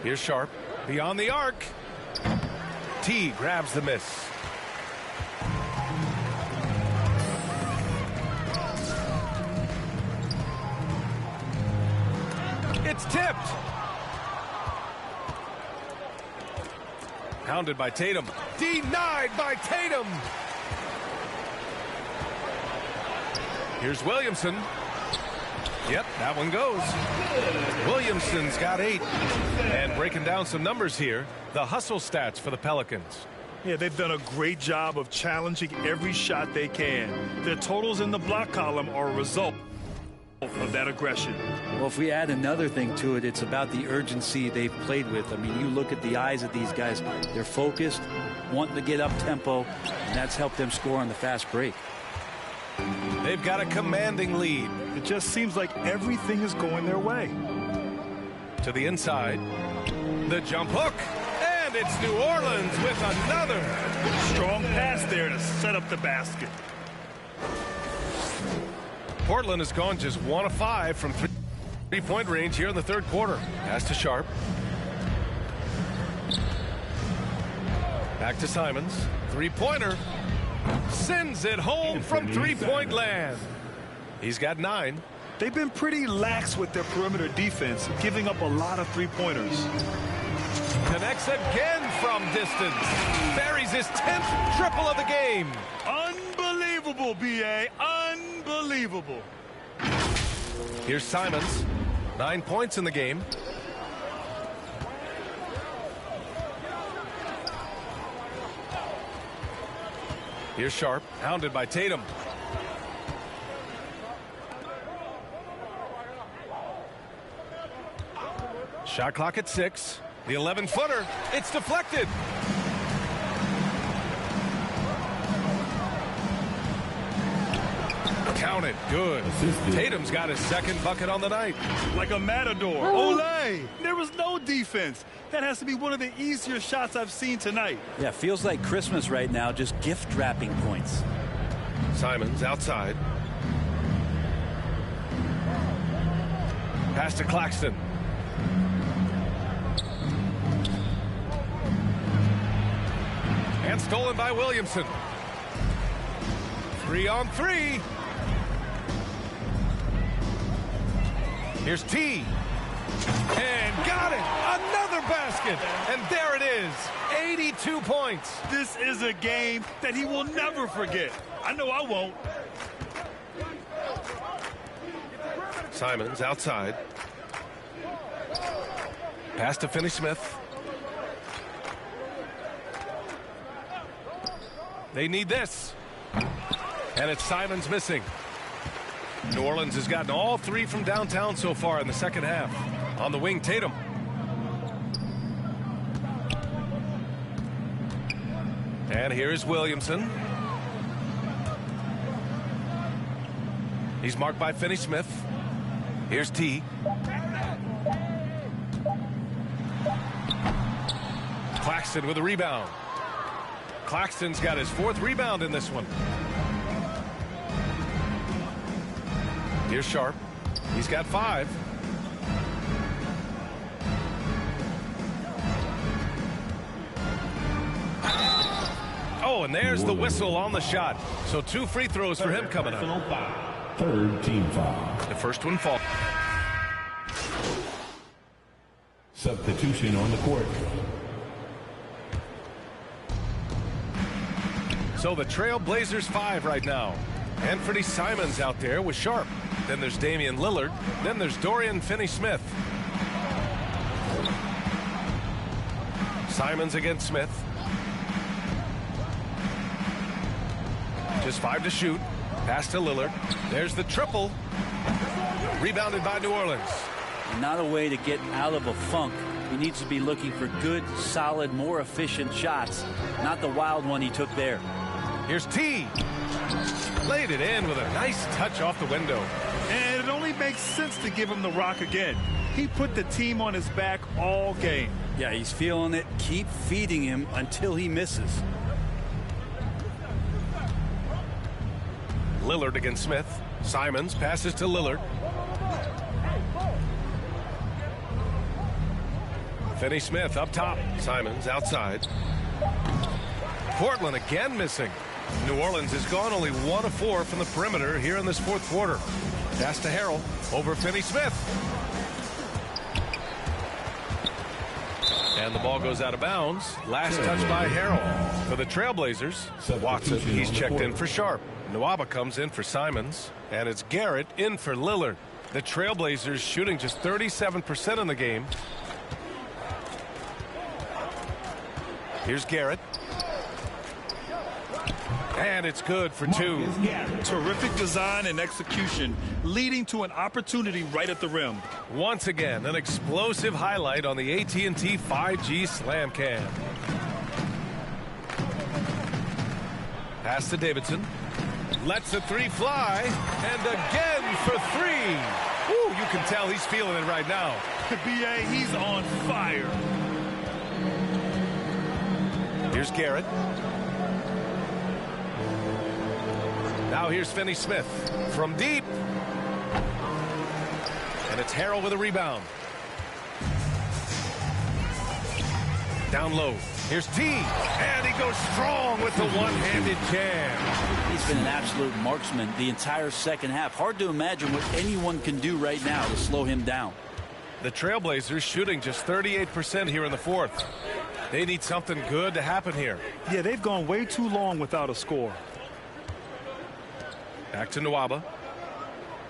Here's Sharp. Beyond the arc. T grabs the miss. It's tipped. Pounded by Tatum. Denied by Tatum. Here's Williamson. Yep, that one goes. Williamson's got 8. And breaking down some numbers here, the hustle stats for the Pelicans.
Yeah, they've done a great job of challenging every shot they can. Their totals in the block column are a result of that aggression.
Well, if we add another thing to it, it's about the urgency they've played with. I mean, you look at the eyes of these guys. They're focused, wanting to get up tempo, and that's helped them score on the fast break.
They've got a commanding lead.
It just seems like everything is going their way.
To the inside. The jump hook. And it's New Orleans with another.
Strong pass there to set up the basket.
Portland has gone just 1 of 5 from three-point range here in the 3rd quarter. Pass to Sharp. Back to Simons. 3-pointer. Sends it home from 3-point land. He's got 9.
They've been pretty lax with their perimeter defense, giving up a lot of 3-pointers.
Connects again from distance. Buries his 10th triple of the game.
Unbelievable, B.A. Unbelievable.
Here's Simons. 9 points in the game. Here's Sharp, hounded by Tatum. Shot clock at 6. The 11-footer. It's deflected. Count it. Good. Tatum's got his 2nd bucket on the night.
Like a matador. Olay! There was no defense. That has to be one of the easier shots I've seen tonight.
Yeah, feels like Christmas right now, just gift wrapping points.
Simons outside. Pass to Claxton. And stolen by Williamson. 3-on-3. Here's T. And got it. Another basket. And there it is. 82 points.
This is a game that he will never forget. I know I won't.
Simons outside. Pass to Finney-Smith. They need this. And it's Simons missing. New Orleans has gotten all 3 from downtown so far in the 2nd half. On the wing, Tatum. And here's Williamson. He's marked by Finney-Smith. Here's T. Claxton with a rebound. Claxton's got his 4th rebound in this one. Here's Sharp. He's got 5. Oh, and there's the whistle on the shot. So 2 free throws for him coming up.
3rd team foul.
The first one falls.
Substitution on the court.
So the Trail Blazers 5 right now. Anthony Simons out there with Sharp. Then there's Damian Lillard. Then there's Dorian Finney-Smith. Simons against Smith. Just 5 to shoot. Pass to Lillard. There's the triple. Rebounded by New Orleans.
Not a way to get out of a funk. He needs to be looking for good, solid, more efficient shots. Not the wild one he took there.
Here's T. Laid it in with a nice touch off the window.
And it only makes sense to give him the rock again. He put the team on his back all game.
Yeah, he's feeling it. Keep feeding him until he misses.
Lillard against Smith. Simons passes to Lillard. Finney-Smith up top. Simons outside. Portland again missing. New Orleans has gone only 1 of 4 from the perimeter here in this 4th quarter. Pass to Harrell over Finney-Smith. And the ball goes out of bounds. Last touch by Harrell. For the Trailblazers, Watson, he's checked in for Sharp. Nwaba comes in for Simons. And it's Garrett in for Lillard. The Trailblazers shooting just 37% in the game. Here's Garrett. And it's good for 2.
Terrific design and execution, leading to an opportunity right at the rim.
Once again, an explosive highlight on the AT&T 5G Slam Cam. Pass to Davidson. Lets the 3 fly. And again for 3. Woo, you can tell he's feeling it right now.
B.A., he's on fire.
Here's Garrett. Now here's Finney-Smith from deep. And it's Harrell with a rebound. Down low. Here's T. And he goes strong with the one-handed jam.
He's been an absolute marksman the entire second half. Hard to imagine what anyone can do right now to slow him down.
The Trailblazers shooting just 38% here in the 4th. They need something good to happen here.
Yeah, they've gone way too long without a score.
Back to Nwaba.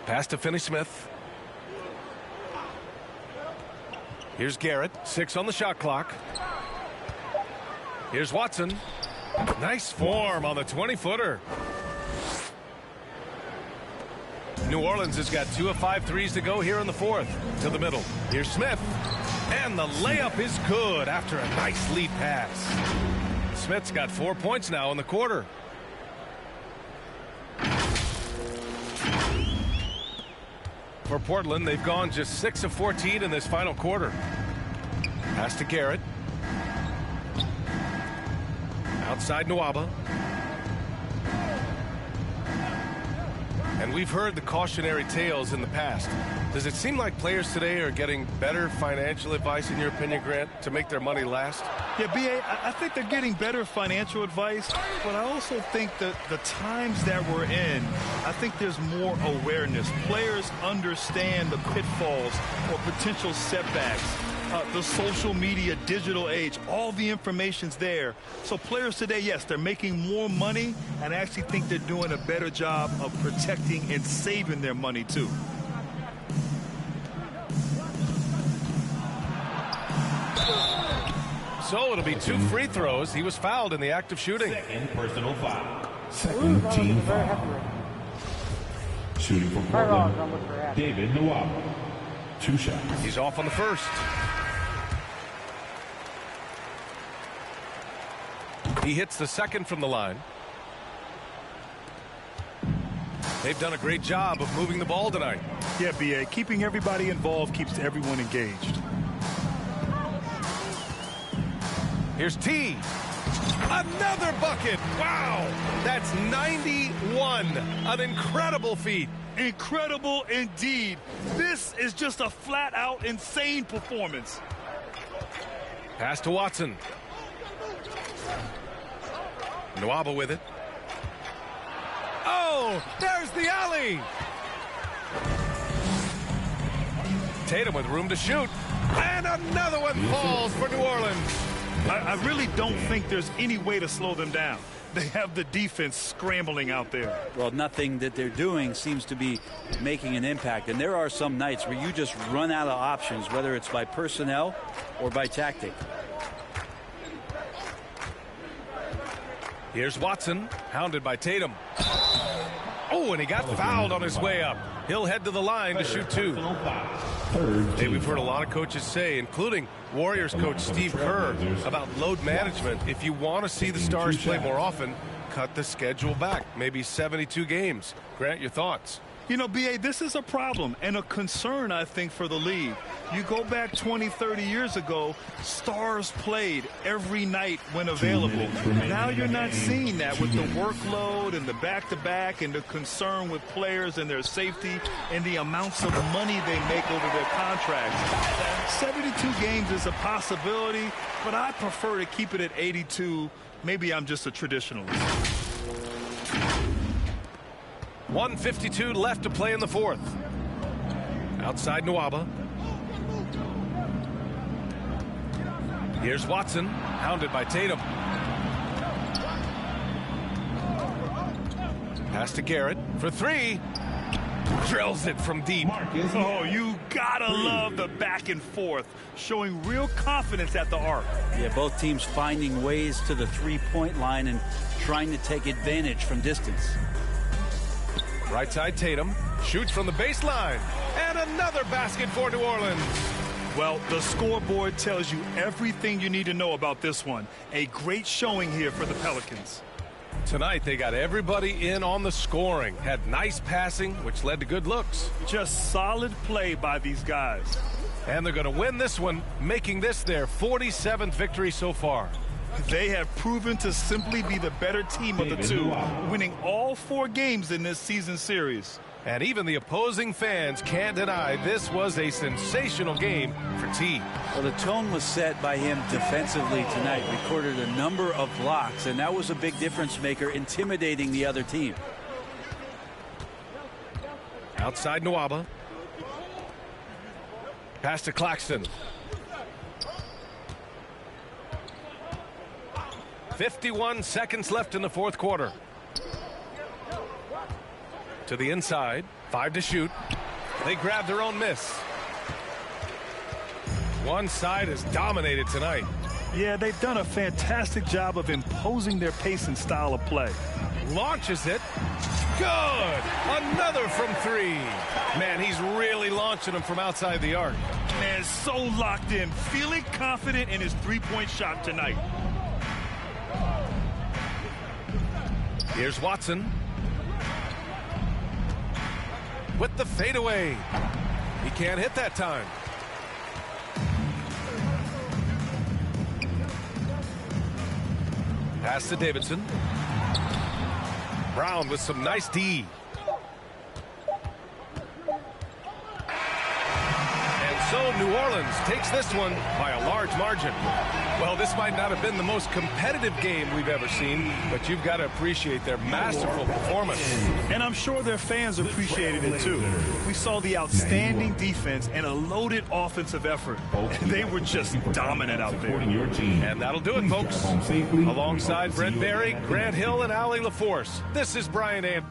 Pass to Finney-Smith. Here's Garrett. 6 on the shot clock. Here's Watson. Nice form on the 20-footer. New Orleans has got 2 of 5 threes to go here in the 4th. To the middle. Here's Smith. And the layup is good after a nice lead pass. Smith's got 4 points now in the quarter. For Portland, they've gone just 6 of 14 in this final quarter. Pass to Garrett. Outside Nwaba. And we've heard the cautionary tales in the past. Does it seem like players today are getting better financial advice, in your opinion, Grant, to make their money last?
Yeah, B.A., I think they're getting better financial advice, but I also think that the times that we're in, I think there's more awareness. Players understand the pitfalls or potential setbacks. The social media, digital age, all the information's there. So players today, yes, they're making more money, and I actually think they're doing a better job of protecting and saving their money, too.
So it'll be 2 free throws. He was fouled in the act of shooting.
Second personal foul. Second team foul. Shooting for Portland, David Nwaba. 2 shots.
He's off on the first. He hits the second from the line. They've done a great job of moving the ball tonight.
Yeah, B.A., keeping everybody involved keeps everyone engaged.
Here's T. Another bucket. Wow. That's 91. An incredible feat.
Incredible indeed. This is just a flat-out insane performance.
Pass to Watson. Nwaba with it. Oh, there's the alley. Tatum with room to shoot. And another one falls for New Orleans.
I really don't think there's any way to slow them down. They have the defense scrambling out there.
Well, nothing that they're doing seems to be making an impact. And there are some nights where you just run out of options, whether it's by personnel or by tactic.
Here's Watson, hounded by Tatum. Oh, and he got fouled on his way up. He'll head to the line to shoot two. Hey, we've heard a lot of coaches say, including Warriors coach Steve Kerr, about load management. If you want to see the Stars play more often, cut the schedule back. Maybe 72 games. Grant, your thoughts?
You know, B.A., this is a problem and a concern, I think, for the league. You go back 20, 30 years ago, Stars played every night when available. Now you're not seeing that with the workload and the back-to-back and the concern with players and their safety and the amounts of money they make over their contracts. 72 games is a possibility, but I prefer to keep it at 82. Maybe I'm just a traditionalist.
1:52 left to play in the fourth. Outside Nwaba. Here's Watson, hounded by Tatum. Pass to Garrett for three. Drills it from deep.
Oh, you gotta love the back and forth, showing real confidence at the arc.
Yeah, both teams finding ways to the three-point line and trying to take advantage from distance.
Right side Tatum shoots from the baseline, and another basket for New Orleans.
Well, the scoreboard tells you everything you need to know about this one. A great showing here for the Pelicans.
Tonight they got everybody in on the scoring. Had nice passing, which led to good looks.
Just solid play by these guys.
And they're going to win this one, making this their 47th victory so far.
They have proven to simply be the better team of the two, winning all 4 games in this season series.
And even the opposing fans can't deny this was a sensational game for T.
Well, the tone was set by him defensively tonight. Recorded a number of blocks, and that was a big difference maker, intimidating the other team.
Outside Nwaba. Pass to Claxton. 51 seconds left in the fourth quarter. To the inside, 5 to shoot. They grab their own miss. One side is dominated tonight.
Yeah, they've done a fantastic job of imposing their pace and style of play.
Launches it. Good. Another from 3. Man, he's really launching them from outside the arc.
Man, so locked in, feeling confident in his three-point shot tonight.
Here's Watson. With the fadeaway. He can't hit that time. Pass to Davidson. Brown with some nice D. And so New Orleans takes this one by a large margin. Well, this might not have been the most competitive game we've ever seen, but you've got to appreciate their masterful performance.
And I'm sure their fans appreciated it too. We saw the outstanding defense and a loaded offensive effort. They were just dominant out there.
And that'll do it, folks. Alongside Brent Barry, Grant Hill, and Allie LaForce, this is Brian Anderson.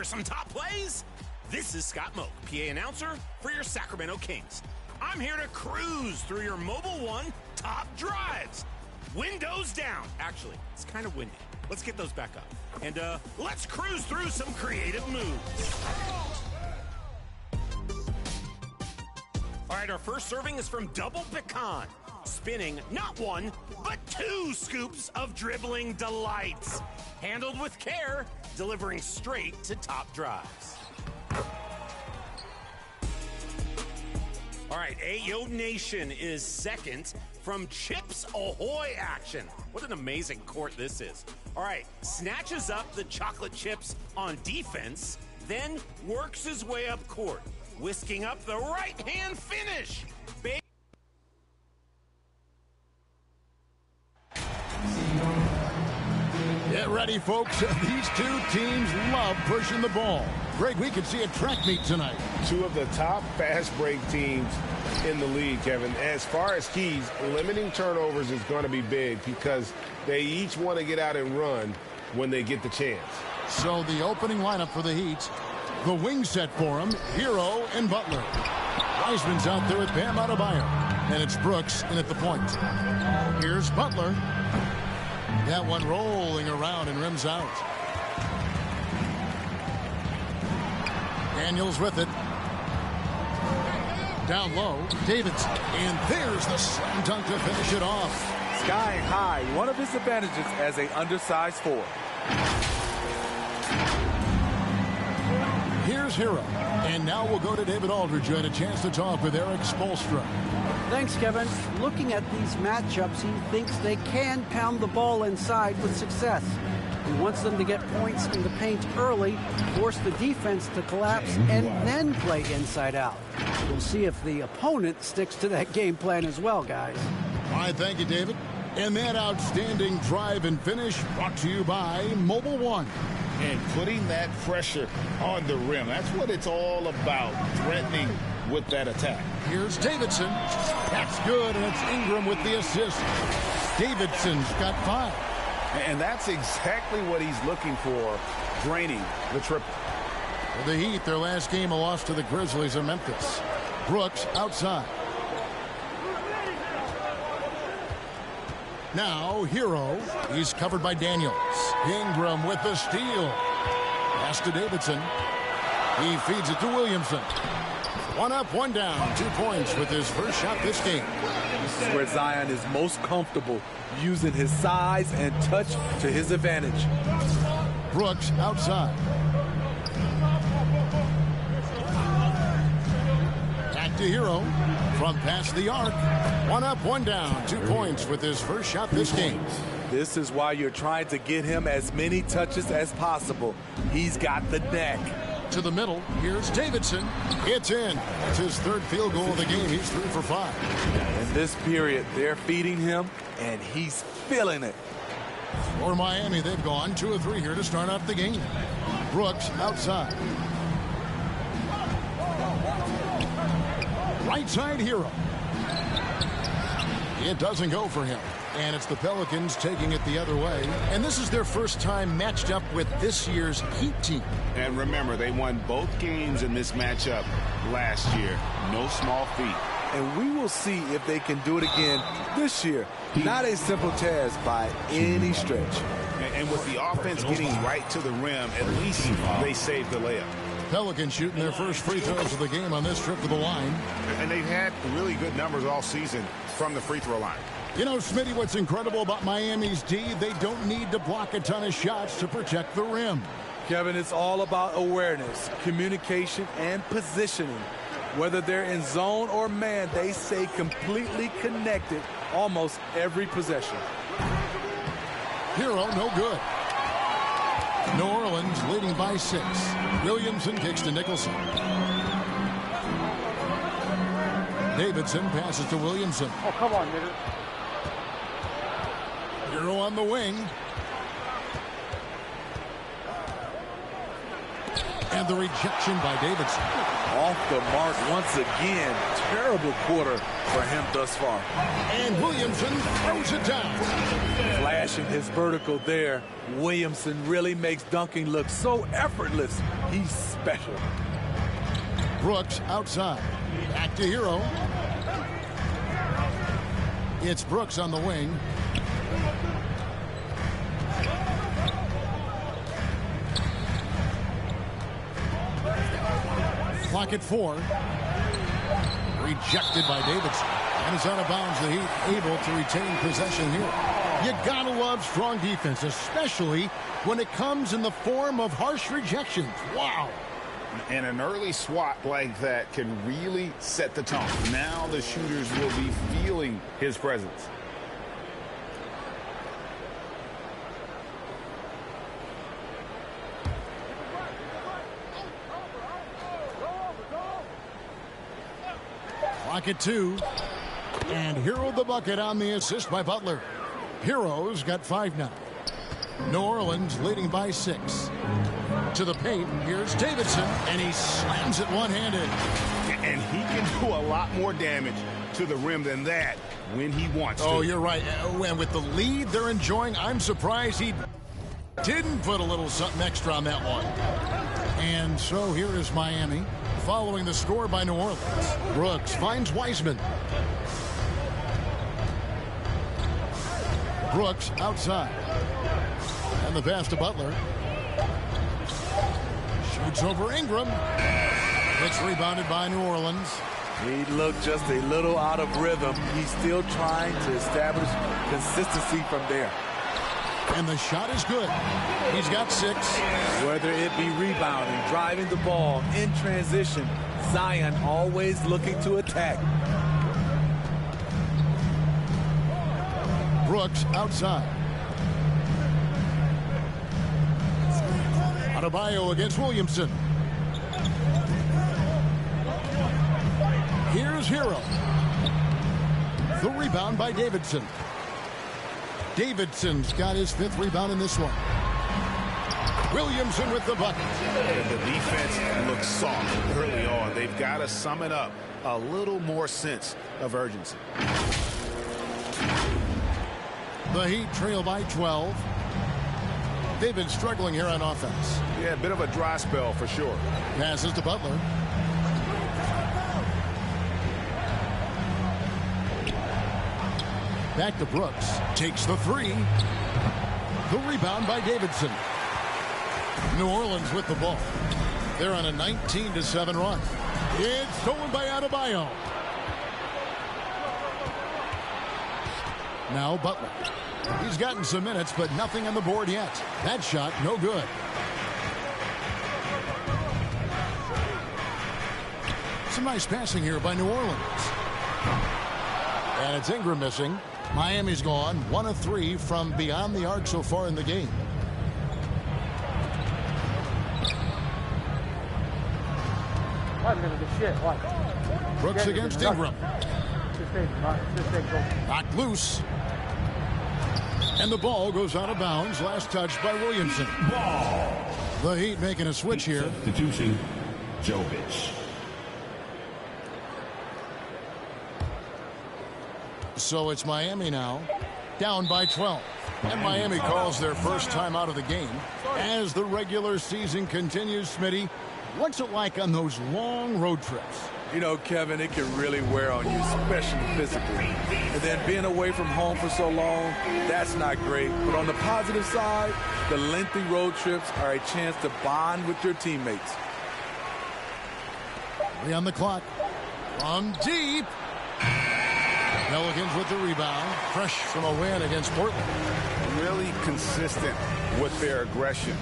for some top plays? This is Scott Moak, PA announcer for your Sacramento Kings. I'm here to cruise through your Mobile One top drives. Windows down. Actually, it's kind of windy. Let's get those back up. And let's cruise through some creative moves. All right, our first serving is from Double Pecan. Spinning not one, but 2 scoops of dribbling delights. Handled with care, delivering straight to top drives. All right, Ayo Nation is second from Chips Ahoy action. What an amazing court this is. All right, snatches up the chocolate chips on defense, then works his way up court, whisking up the right-hand finish.
Get ready, folks. These two teams love pushing the ball. Greg, we could see a track meet tonight.
Two of the top fast break teams in the league, Kevin. As far as keys, limiting turnovers is going to be big because they each want to get out and run when they get the chance.
So the opening lineup for the Heat, the wing set for them, Hero and Butler. Wiseman's out there with Bam Adebayo, and it's Brooks in at the point. Here's Butler. That one rolling around and rims out. Daniels with it. Down low, Davidson. And there's the slam dunk to finish it off.
Sky high, one of his advantages as an undersized forward.
Here's Hero. And now we'll go to David Aldridge, who had a chance to talk with Eric Spoelstra.
Thanks, Kevin. Looking at these matchups, he thinks they can pound the ball inside with success. He wants them to get points in the paint early, force the defense to collapse, and then play inside out. We'll see if the opponent sticks to that game plan as well, guys.
All right, thank you, David. And that outstanding drive and finish brought to you by Mobile One.
And putting that pressure on the rim. That's what it's all about, threatening with that attack.
Here's Davidson. That's good, and it's Ingram with the assist. Davidson's got 5.
And that's exactly what he's looking for, draining the triple.
For the Heat, their last game, a loss to the Grizzlies in Memphis. Brooks outside. Now, Hero. He's covered by Daniels. Ingram with the steal. Pass to Davidson. He feeds it to Williamson. 1 up, 1 down. 2 points with his first shot this game.
This is where Zion is most comfortable using his size and touch to his advantage.
Brooks outside. Back to Hero. From past the arc. 1 up, 1 down. 2 points with his first shot this game.
This is why you're trying to get him as many touches as possible. He's got the neck.
To the middle. Here's Davidson. It's in. It's his 3rd field goal of the game. He's 3 for 5.
In this period, they're feeding him, and he's feeling it.
For Miami, they've gone 2 of 3 here to start out the game. Brooks outside. Right side Hero. It doesn't go for him. And it's the Pelicans taking it the other way. And this is their first time matched up with this year's Heat team.
And remember, they won both games in this matchup last year. No small feat.
And we will see if they can do it again this year. Not a simple task by any stretch.
And with the offense getting right to the rim, at least they saved the layup.
Pelicans shooting their first free throws of the game on this trip to the line.
And they've had really good numbers all season from the free throw line.
You know, Smitty, what's incredible about Miami's D, they don't need to block a ton of shots to protect the rim.
Kevin, it's all about awareness, communication, and positioning. Whether they're in zone or man, they stay completely connected almost every possession.
Hero, no good. New Orleans leading by 6. Williamson kicks to Nicholson. Davidson passes to Williamson.
Oh, come on, nigga.
Hero on the wing. And the rejection by Davidson.
Off the mark once again. Terrible quarter for him thus far.
And Williamson throws it down.
Flashing his vertical there. Williamson really makes dunking look so effortless. He's special.
Brooks outside. Back to Hero. It's Brooks on the wing. Clock at 4. Rejected by Davidson. And it's out of bounds. The Heat able to retain possession here. You gotta love strong defense, especially when it comes in the form of harsh rejections. Wow.
And an early swat like that can really set the tone. Now the shooters will be feeling his presence.
Clock at 2. And Hero the bucket on the assist by Butler. Hero's got 5 now. New Orleans leading by 6. To the paint, here's Davidson, and he slams it one-handed.
And he can do a lot more damage to the rim than that when he wants to.
Oh, you're right. And with the lead they're enjoying, I'm surprised he didn't put a little something extra on that one. And so here is Miami, following the score by New Orleans. Brooks finds Wiseman. Brooks outside. And the pass to Butler. Shoots over Ingram. It's rebounded by New Orleans.
He looked just a little out of rhythm. He's still trying to establish consistency from there.
And the shot is good. He's got 6.
Whether it be rebounding, driving the ball, in transition, Zion always looking to attack.
Brooks outside. Adebayo against Williamson. Here's Hero. The rebound by Davidson. Davidson's got his 5th rebound in this one. Williamson with the bucket.
And the defense looks soft early on. They've got to sum it up. A little more sense of urgency.
The Heat trail by 12. They've been struggling here on offense.
Yeah, a bit of a dry spell for sure.
Passes to Butler. Back to Brooks. Takes the 3. The rebound by Davidson. New Orleans with the ball. They're on a 19-7 run. It's stolen by Adebayo. Now Butler. He's gotten some minutes, but nothing on the board yet. That shot, no good. Some nice passing here by New Orleans. And it's Ingram missing. Miami's gone 1 of 3 from beyond the arc so far in the game. Brooks against Ingram. Knocked loose. And the ball goes out of bounds. Last touch by Williamson.
Ball.
The Heat making a switch here.
Substitution, Jovic.
So it's Miami now, down by 12. And Miami calls their first time out of the game. As the regular season continues, Smitty, what's it like on those long road trips?
You know, Kevin, it can really wear on you, especially physically. And then being away from home for so long, that's not great. But on the positive side, the lengthy road trips are a chance to bond with your teammates.
3 on the clock. From deep. Pelicans with the rebound. Fresh from a win against Portland.
Really consistent with their aggression.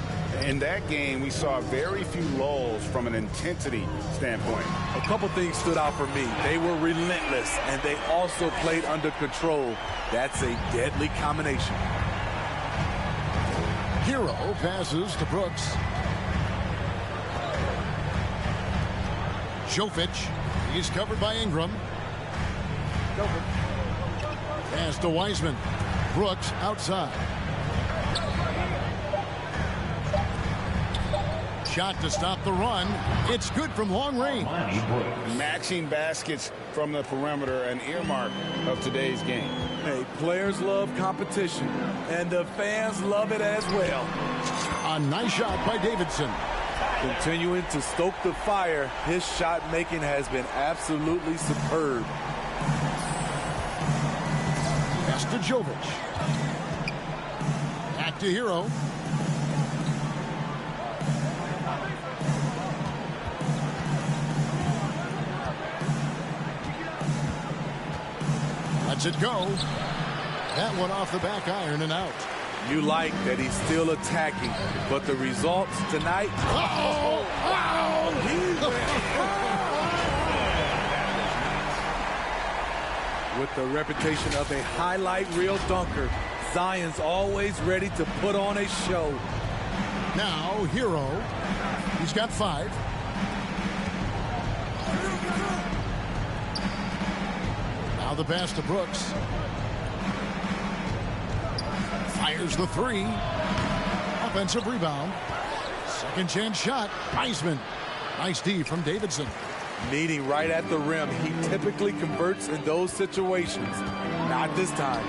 In that game, we saw very few lulls from an intensity standpoint.
A couple things stood out for me. They were relentless, and they also played under control. That's a deadly combination.
Hero passes to Brooks. Jovic. He's covered by Ingram. Pass to Wiseman. Brooks outside. Shot to stop the run. It's good from long range.
Matching baskets from the perimeter, an earmark of today's game.
Hey, players love competition, and the fans love it as well.
A nice shot by Davidson.
Continuing to stoke the fire, his shot making has been absolutely superb.
Pass to Jovic. Back to Hero. Lets it go. That one off the back iron and out.
You like that he's still attacking, but the results tonight.
Oh! Wow!
With the reputation of a highlight reel dunker, Zion's always ready to put on a show.
Now, Hero. He's got 5. Now the pass to Brooks. Fires the 3. Offensive rebound. Second chance shot. Wiseman. Nice D from Davidson.
Meeting right at the rim, he typically converts in those situations. Not this time.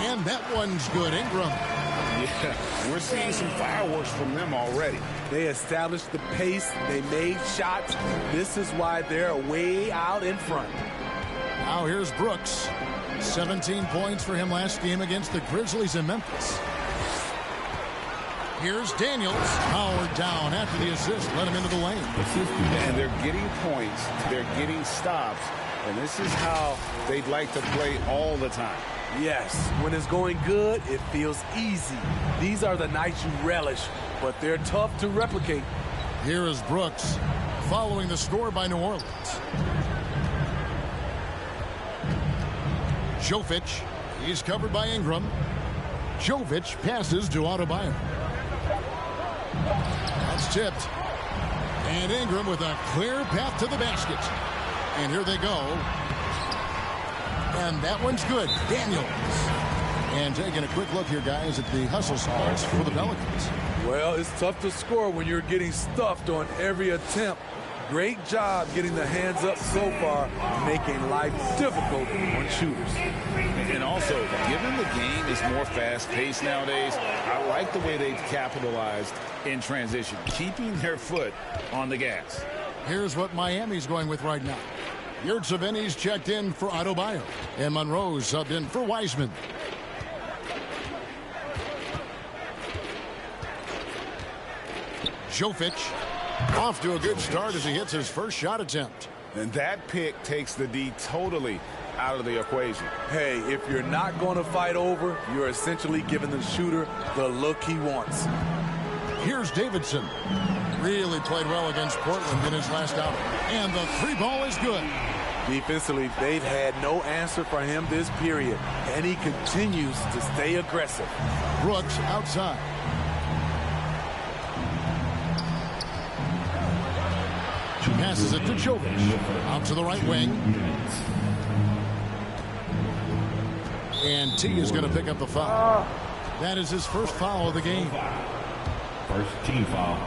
And that one's good. Ingram.
Yeah, we're seeing some fireworks from them already.
They established the pace. They made shots. This is why they're way out in front.
Now here's Brooks. 17 points for him last game against the Grizzlies in Memphis. Here's Daniels. Powered down after the assist. Let him into the lane.
And they're getting points. They're getting stops. And this is how they'd like to play all the time.
Yes, when it's going good, it feels easy. These are the nights you relish, but they're tough to replicate.
Here is Brooks following the score by New Orleans. Jovic. He's covered by Ingram. Jovic passes to Adebayo. That's tipped. And Ingram with a clear path to the basket. And here they go. And that one's good. Daniels. And taking a quick look here, guys, at the hustle scores for the Pelicans.
Well, it's tough to score when you're getting stuffed on every attempt. Great job getting the hands up so far, making life difficult on shooters.
And also, given the game is more fast-paced nowadays, I like the way they've capitalized in transition, keeping their foot on the gas.
Here's what Miami's going with right now. Yurtseveni's checked in for Adebayo, and Monroe's subbed in for Wiseman. Jovic off to a good start as he hits his first shot attempt.
And that pick takes the D totally out of the equation.
Hey, if you're not going to fight over, you're essentially giving the shooter the look he wants.
Here's Davidson. Really played well against Portland in his last outing. And the 3 ball is good.
Defensively, they've had no answer for him this period. And he continues to stay aggressive.
Brooks outside. Passes it to Jovic. Out to the right wing. And T is going to pick up the foul. That is his first foul of the game.
First team foul.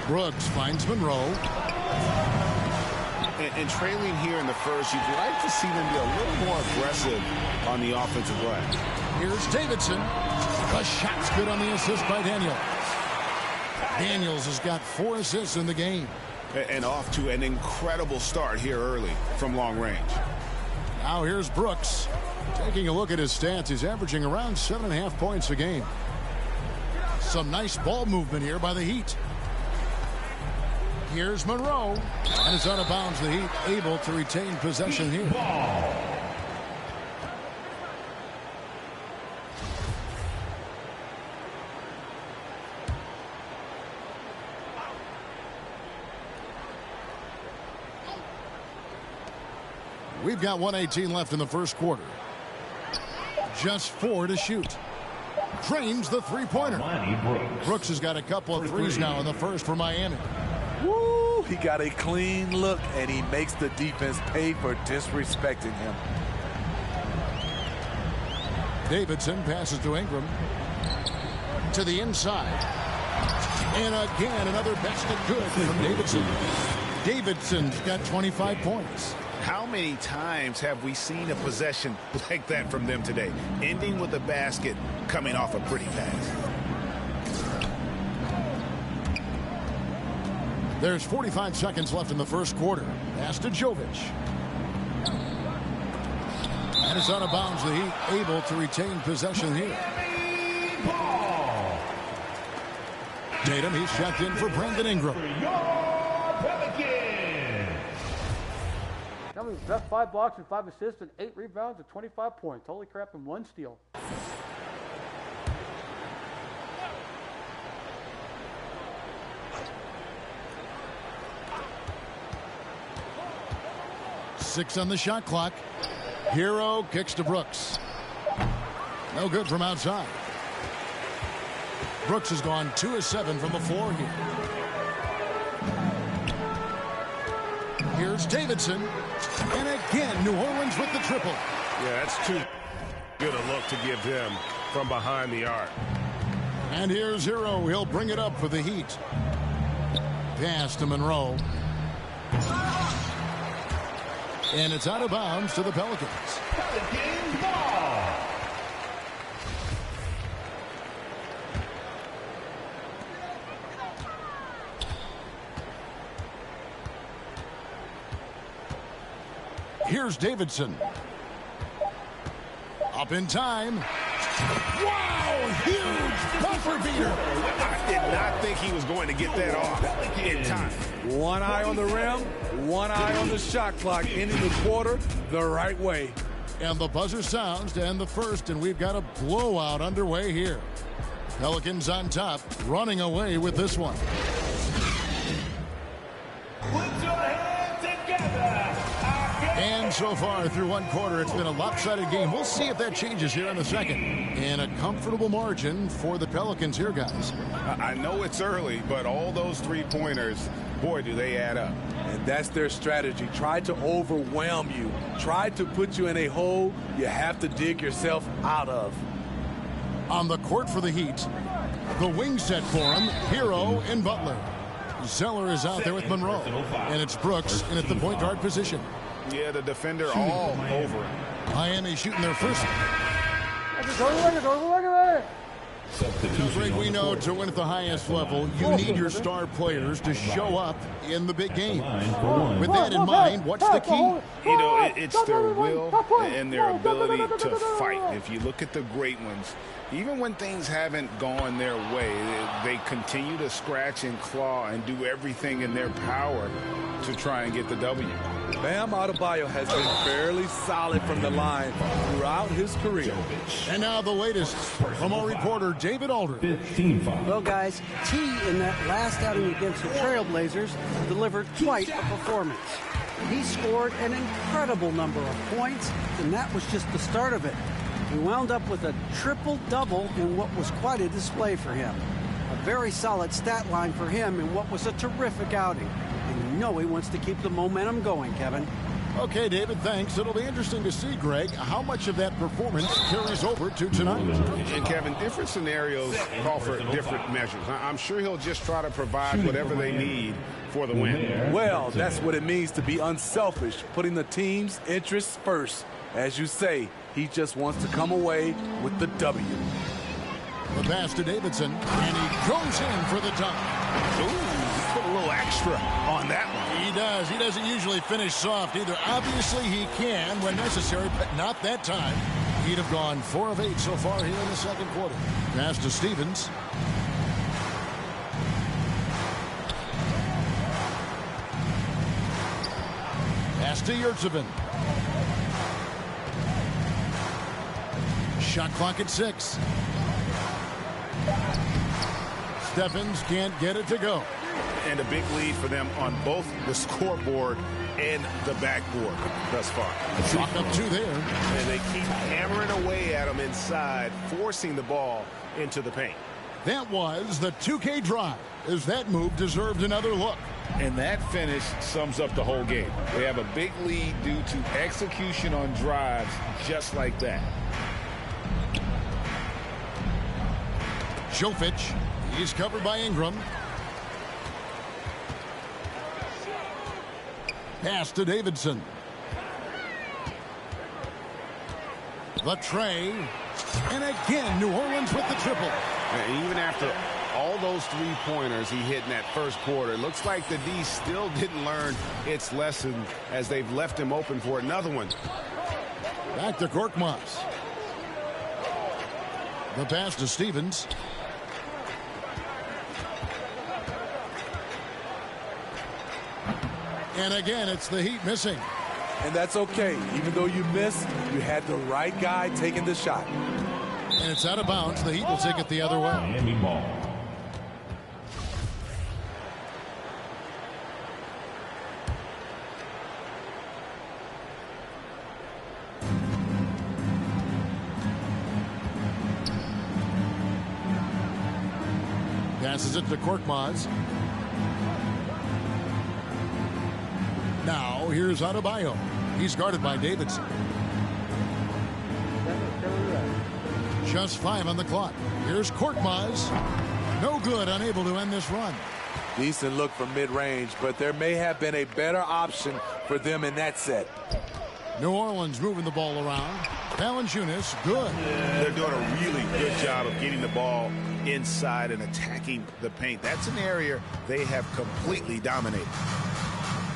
Brooks finds Monroe.
And trailing here in the first, you'd like to see them be a little more aggressive on the offensive glass.
Here's Davidson. The shot's good on the assist by Daniels. Daniels has got 4 assists in the game.
And off to an incredible start here early from long range.
Now here's Brooks. Taking a look at his stats, he's averaging around 7.5 points a game. Some nice ball movement here by the Heat. Here's Monroe. And it's out of bounds. The Heat able to retain possession here. We've got 1:18 left in the first quarter. Just 4 to shoot. Drains the three-pointer. Brooks has got a couple of threes now in the first for Miami.
Woo! He got a clean look, and he makes the defense pay for disrespecting him.
Davidson passes to Ingram. To the inside. And again, another basket good from Davidson. Davidson's got 25 points.
How many times have we seen a possession like that from them today? Ending with a basket, coming off a pretty pass.
There's 45 seconds left in the first quarter. Pass to Jovic. And it's out of bounds. The Heat able to retain possession here. Tatum, he's checked in for Brandon Ingram.
That's 5 blocks and 5 assists and 8 rebounds and 25 points. Holy crap, and 1 steal.
Six on the shot clock. Hero kicks to Brooks. No good from outside. Brooks has gone 2 of 7 from the floor here. Here's Davidson. And again, New Orleans with the triple.
Yeah, that's too good a look to give them from behind the arc.
And here's Hero. He'll bring it up for the Heat. Pass to Monroe. And it's out of bounds to the Pelicans.
Pelicans ball.
Here's Davidson. Up in time. Wow, huge bumper beater.
I did not think he was going to get that off in time.
One eye on the rim, one eye on the shot clock, ending the quarter the right way.
And the buzzer sounds to end the first, and we've got a blowout underway here. Pelicans on top, running away with this one.
Put your hands together.
And so far through one quarter, it's been a lopsided game. We'll see if that changes here in the second. And a comfortable margin for the Pelicans here, guys.
I know it's early, but all those three-pointers, boy, do they add up.
And that's their strategy. Try to overwhelm you. Try to put you in a hole you have to dig yourself out of.
On the court for the Heat, the wing set for him, Hero and Butler. Zeller is out there with Monroe. And it's Brooks in at the point guard position.
Yeah, the defender all over him.
Miami shooting their first. Greg, we know to win at the highest level, you need your star players to show up in the big game. With that in mind, what's the key?
You know, it's their will and their ability to fight. If you look at the great ones, even when things haven't gone their way, they continue to scratch and claw and do everything in their power to try and get the W.
Bam Adebayo has been fairly solid from the line throughout his career.
And now the latest from our reporter, David Aldridge.
Well, guys, T in that last outing against the Trailblazers delivered quite a performance. He scored an incredible number of points, and that was just the start of it. He wound up with a triple-double in what was quite a display for him. A very solid stat line for him in what was a terrific outing. And you know he wants to keep the momentum going, Kevin.
Okay, David, thanks. It'll be interesting to see, Greg, how much of that performance carries over to tonight.
And, Kevin, different scenarios call for different measures. I'm sure he'll just try to provide whatever they need for the win.
Well, that's what it means to be unselfish, putting the team's interests first. As you say, he just wants to come away with the W.
The pass to Davidson, and he goes in for the dunk.
Ooh, put a little extra on that one.
He does. He doesn't usually finish soft either. Obviously, he can when necessary, but not that time. He'd have gone 4 of 8 so far here in the second quarter. Pass to Stevens. Pass to Yurtsevin. Shot clock at 6. Stephens can't get it to go.
And a big lead for them on both the scoreboard and the backboard thus far.
Chalk up 2 there.
And they keep hammering away at them inside, forcing the ball into the paint.
That was the 2K drive, as that move deserved another look.
And that finish sums up the whole game. They have a big lead due to execution on drives just like that.
Jovic. He's covered by Ingram. Pass to Davidson. The tray. And again, New Orleans with the triple.
And even after all those three-pointers he hit in that first quarter, it looks like the D still didn't learn its lesson as they've left him open for another one.
Back to Korkmaz. The pass to Stevens. And again, it's the Heat missing.
And that's okay. Even though you missed, you had the right guy taking the shot.
And it's out of bounds. The Heat will take it the other way.
Miami ball.
Passes it to Korkmaz. Now, here's Adebayo. He's guarded by Davidson. Just 5 on the clock. Here's Korkmaz. No good, unable to end this run.
Decent look from mid-range, but there may have been a better option for them in that set.
New Orleans moving the ball around. Valanciunas, good.
They're doing a really good job of getting the ball inside and attacking the paint. That's an area they have completely dominated.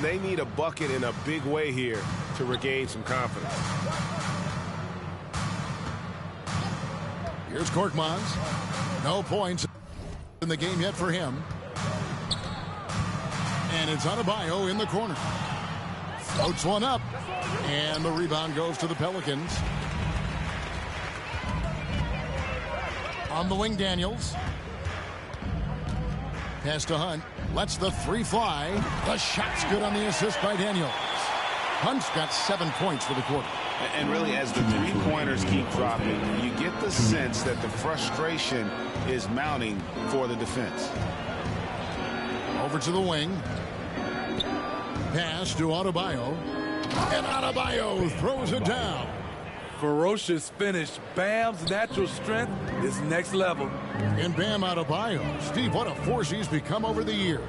They need a bucket in a big way here to regain some confidence.
Here's Korkmaz. No points in the game yet for him. And it's Adebayo in the corner. Floats one up. And the rebound goes to the Pelicans. On the wing, Daniels. Pass to Hunt. Lets the three fly. The shot's good on the assist by Daniels. Hunt's got 7 points for the quarter.
And really, as the three-pointers keep dropping, you get the sense that the frustration is mounting for the defense.
Over to the wing. Pass to Adebayo. And Adebayo throws it down.
Ferocious finish. Bam's natural strength is next level.
And Bam Adebayo. Steve, what a force he's become over the years.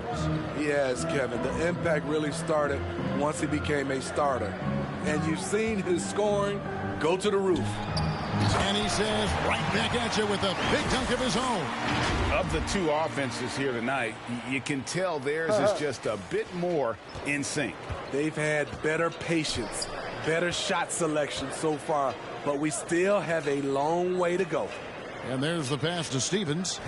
Yes, Kevin. The impact really started once he became a starter. And you've seen his scoring go to the roof.
And he says right back at you with a big dunk of his own.
Of the two offenses here tonight, you can tell theirs is just a bit more in sync.
They've had better patience, better shot selection so far, but we still have a long way to go.
And there's the pass to Stevens.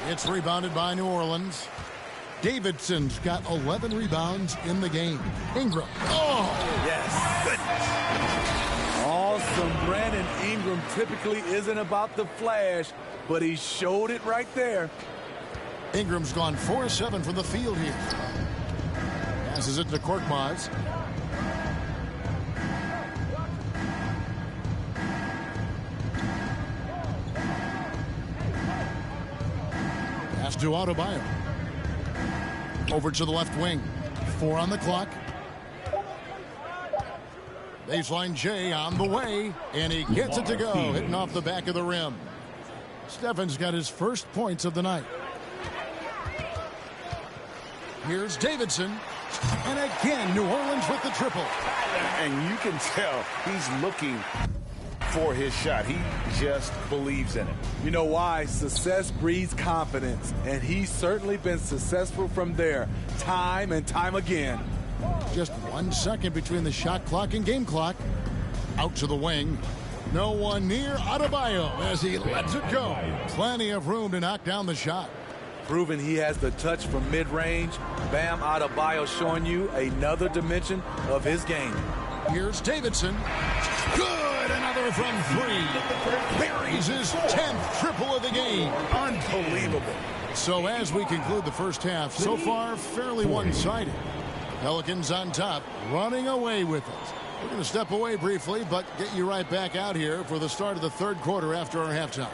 It's rebounded by New Orleans. Davidson's got 11 rebounds in the game. Ingram. Oh!
Yes. Goodness. Awesome. Brandon Ingram typically isn't about the flash, but he showed it right there.
Ingram's gone 4-7 from the field here. Passes it to Korkmaz. Pass to Adebayo. Over to the left wing. 4 on the clock. Baseline J on the way, and he gets it to go, hitting off the back of the rim. Stephen's got his first points of the night. Here's Davidson, and again, New Orleans with the triple.
And you can tell he's looking for his shot. He just believes in it.
You know why? Success breeds confidence, and he's certainly been successful from there, time and time again.
Just 1 second between the shot clock and game clock. Out to the wing. No one near Adebayo as he lets it go. Plenty of room to knock down the shot.
Proving he has the touch from mid-range. Bam Adebayo showing you another dimension of his game.
Here's Davidson. Good! Another from 3. Buries his 10th triple of the game.
Unbelievable.
So as we conclude the first half, so far fairly one-sided. Pelicans on top, running away with it. We're going to step away briefly, but get you right back out here for the start of the third quarter after our halftime.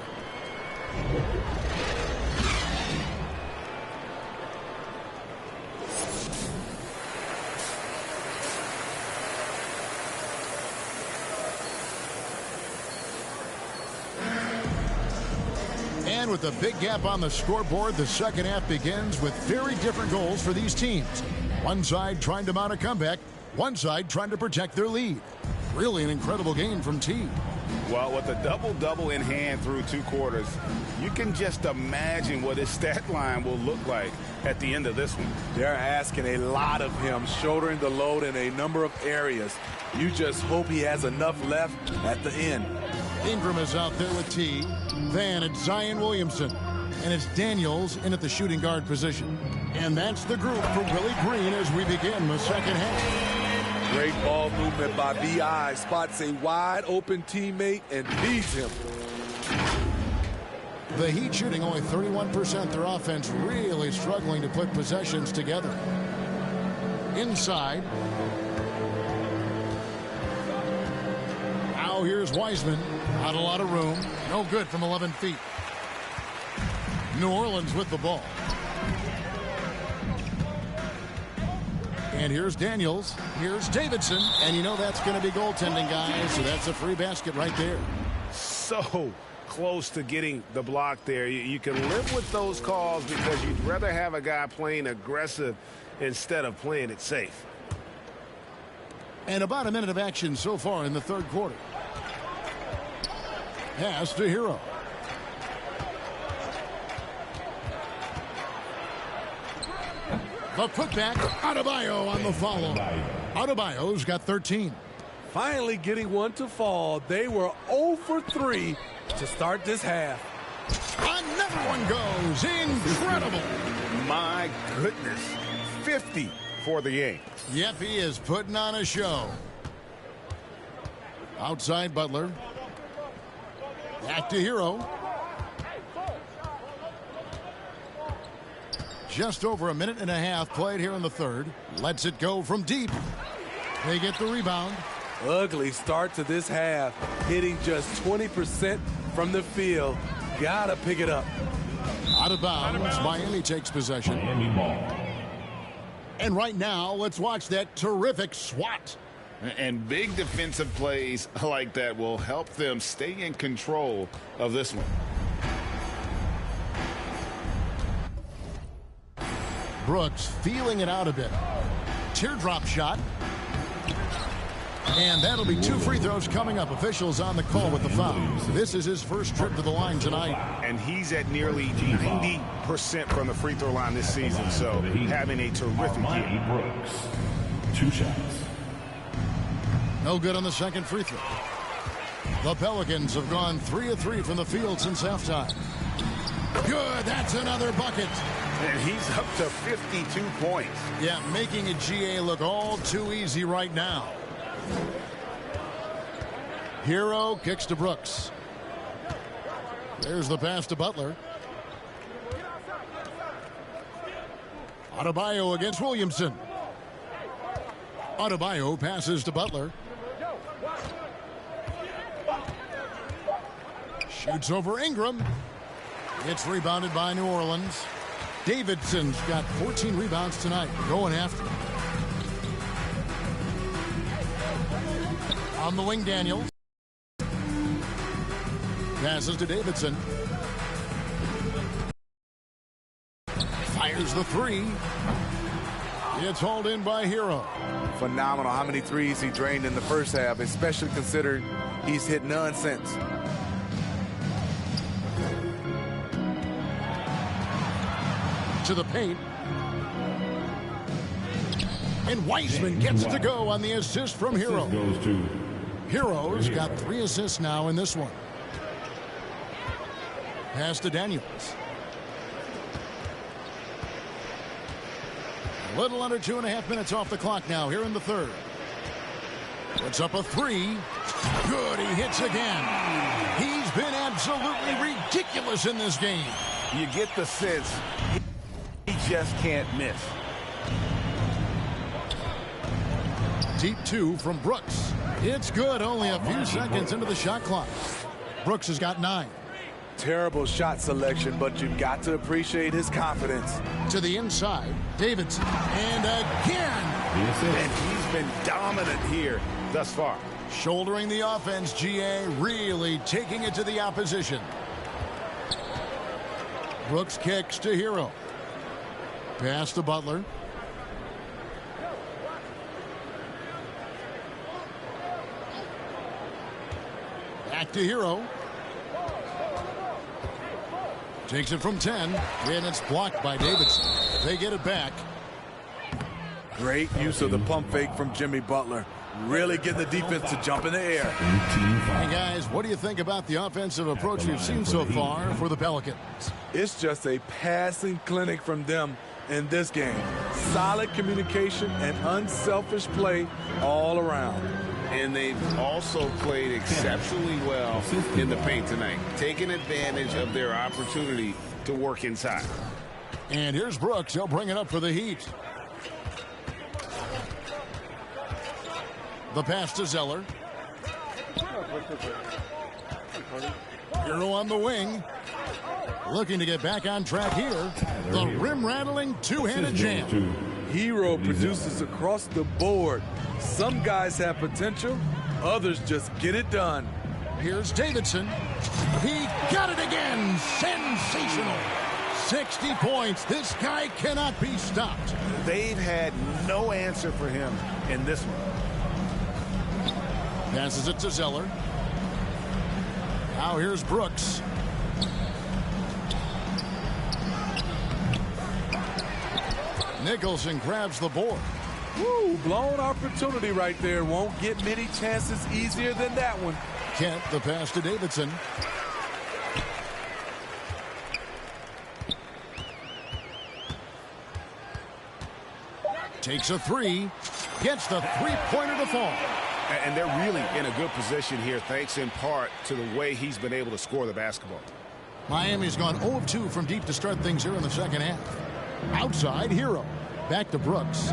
And with a big gap on the scoreboard, the second half begins with very different goals for these teams. One side trying to mount a comeback, one side trying to protect their lead. Really an incredible game from T.
Well, with a double-double in hand through 2 quarters, you can just imagine what his stat line will look like at the end of this one.
They're asking a lot of him, shouldering the load in a number of areas. You just hope he has enough left at the end.
Ingram is out there with T. Then it's Zion Williamson. And it's Daniels in at the shooting guard position. And that's the group for Willie Green as we begin the second half.
Great ball movement by B.I. Spots a wide open teammate and feeds him.
The Heat shooting only 31%. Their offense really struggling to put possessions together. Inside. Now here's Wiseman. Not a lot of room. No good from 11 feet. New Orleans with the ball. And here's Daniels. Here's Davidson. And you know that's going to be goaltending, guys. So that's a free basket right there.
So close to getting the block there. You can live with those calls because you'd rather have a guy playing aggressive instead of playing it safe.
And about a minute of action so far in the third quarter. Pass to Hero. The putback, Adebayo on the follow. Adebayo's got 13.
Finally getting one to fall. They were 0 for 3 to start this half.
Another one goes. Incredible.
My goodness. 50 for the game.
Yep, he is putting on a show. Outside Butler. Back to Hero. Just over a minute and a half played here in the third. Lets it go from deep. They get the rebound.
Ugly start to this half. Hitting just 20% from the field. Gotta pick it up.
Out of bounds. Miami takes possession.
Miami ball.
And right now, let's watch that terrific swat.
And big defensive plays like that will help them stay in control of this one.
Brooks feeling it out a bit. Teardrop shot. And that'll be 2 free throws coming up. Officials on the call with the foul. This is his first trip to the line tonight.
And he's at nearly 90% from the free throw line this season. So having a terrific year.
Brooks. 2 shots.
No good on the second free throw. The Pelicans have gone 3 of 3 from the field since halftime. Good. That's another bucket.
And he's up to 52 points.
Yeah, making a GA look all too easy right now. Hero kicks to Brooks. There's the pass to Butler. Adebayo against Williamson. Adebayo passes to Butler. Shoots over Ingram. It's rebounded by New Orleans. Davidson's got 14 rebounds tonight. Going after him. On the wing, Daniels. Passes to Davidson. Fires the 3. It's hauled in by Hero.
Phenomenal how many threes he drained in the first half, especially considering he's hit none since.
To the paint. And Wiseman gets to go on the assist from Hero.
Goes to
Hero's got 3 assists now in this one. Pass to Daniels. A little under 2.5 minutes off the clock now here in the third. Puts up a 3. Good, he hits again. He's been absolutely ridiculous in this game.
You get the sense he just can't miss.
Deep 2 from Brooks. It's good, only a few seconds into the shot clock. Brooks has got 9.
Terrible shot selection, but you've got to appreciate his confidence.
To the inside, Davidson. And again.
And he's been dominant here thus far.
Shouldering the offense, GA really taking it to the opposition. Brooks kicks to Hero. Pass to Butler. Back to Hero. Takes it from 10, and it's blocked by Davidson. They get it back.
Great use of the pump fake from Jimmy Butler. Really getting the defense to jump in the air.
Hey, guys, what do you think about the offensive approach we've seen so far for the Pelicans?
It's just a passing clinic from them in this game. Solid communication and unselfish play all around.
And they've also played exceptionally well in the paint tonight, taking advantage of their opportunity to work inside.
And here's Brooks. He'll bring it up for the Heat. The pass to Zeller. Hero on the wing. Looking to get back on track here. The rim-rattling two-handed jam.
Hero produces across the board. Some guys have potential. Others just get it done.
Here's Davidson. He got it again. Sensational. 60 points. This guy cannot be stopped.
They've had no answer for him in this one.
Passes it to Zeller. Now here's Brooks. Nicholson grabs the board.
Woo, blown opportunity right there. Won't get many chances easier than that one.
Kent, the pass to Davidson. Takes a three. Gets the three-pointer to fall.
And they're really in a good position here, thanks in part to the way he's been able to score the basketball.
Miami's gone 0 of 2 from deep to start things here in the second half. Outside, Hero. Back to Brooks.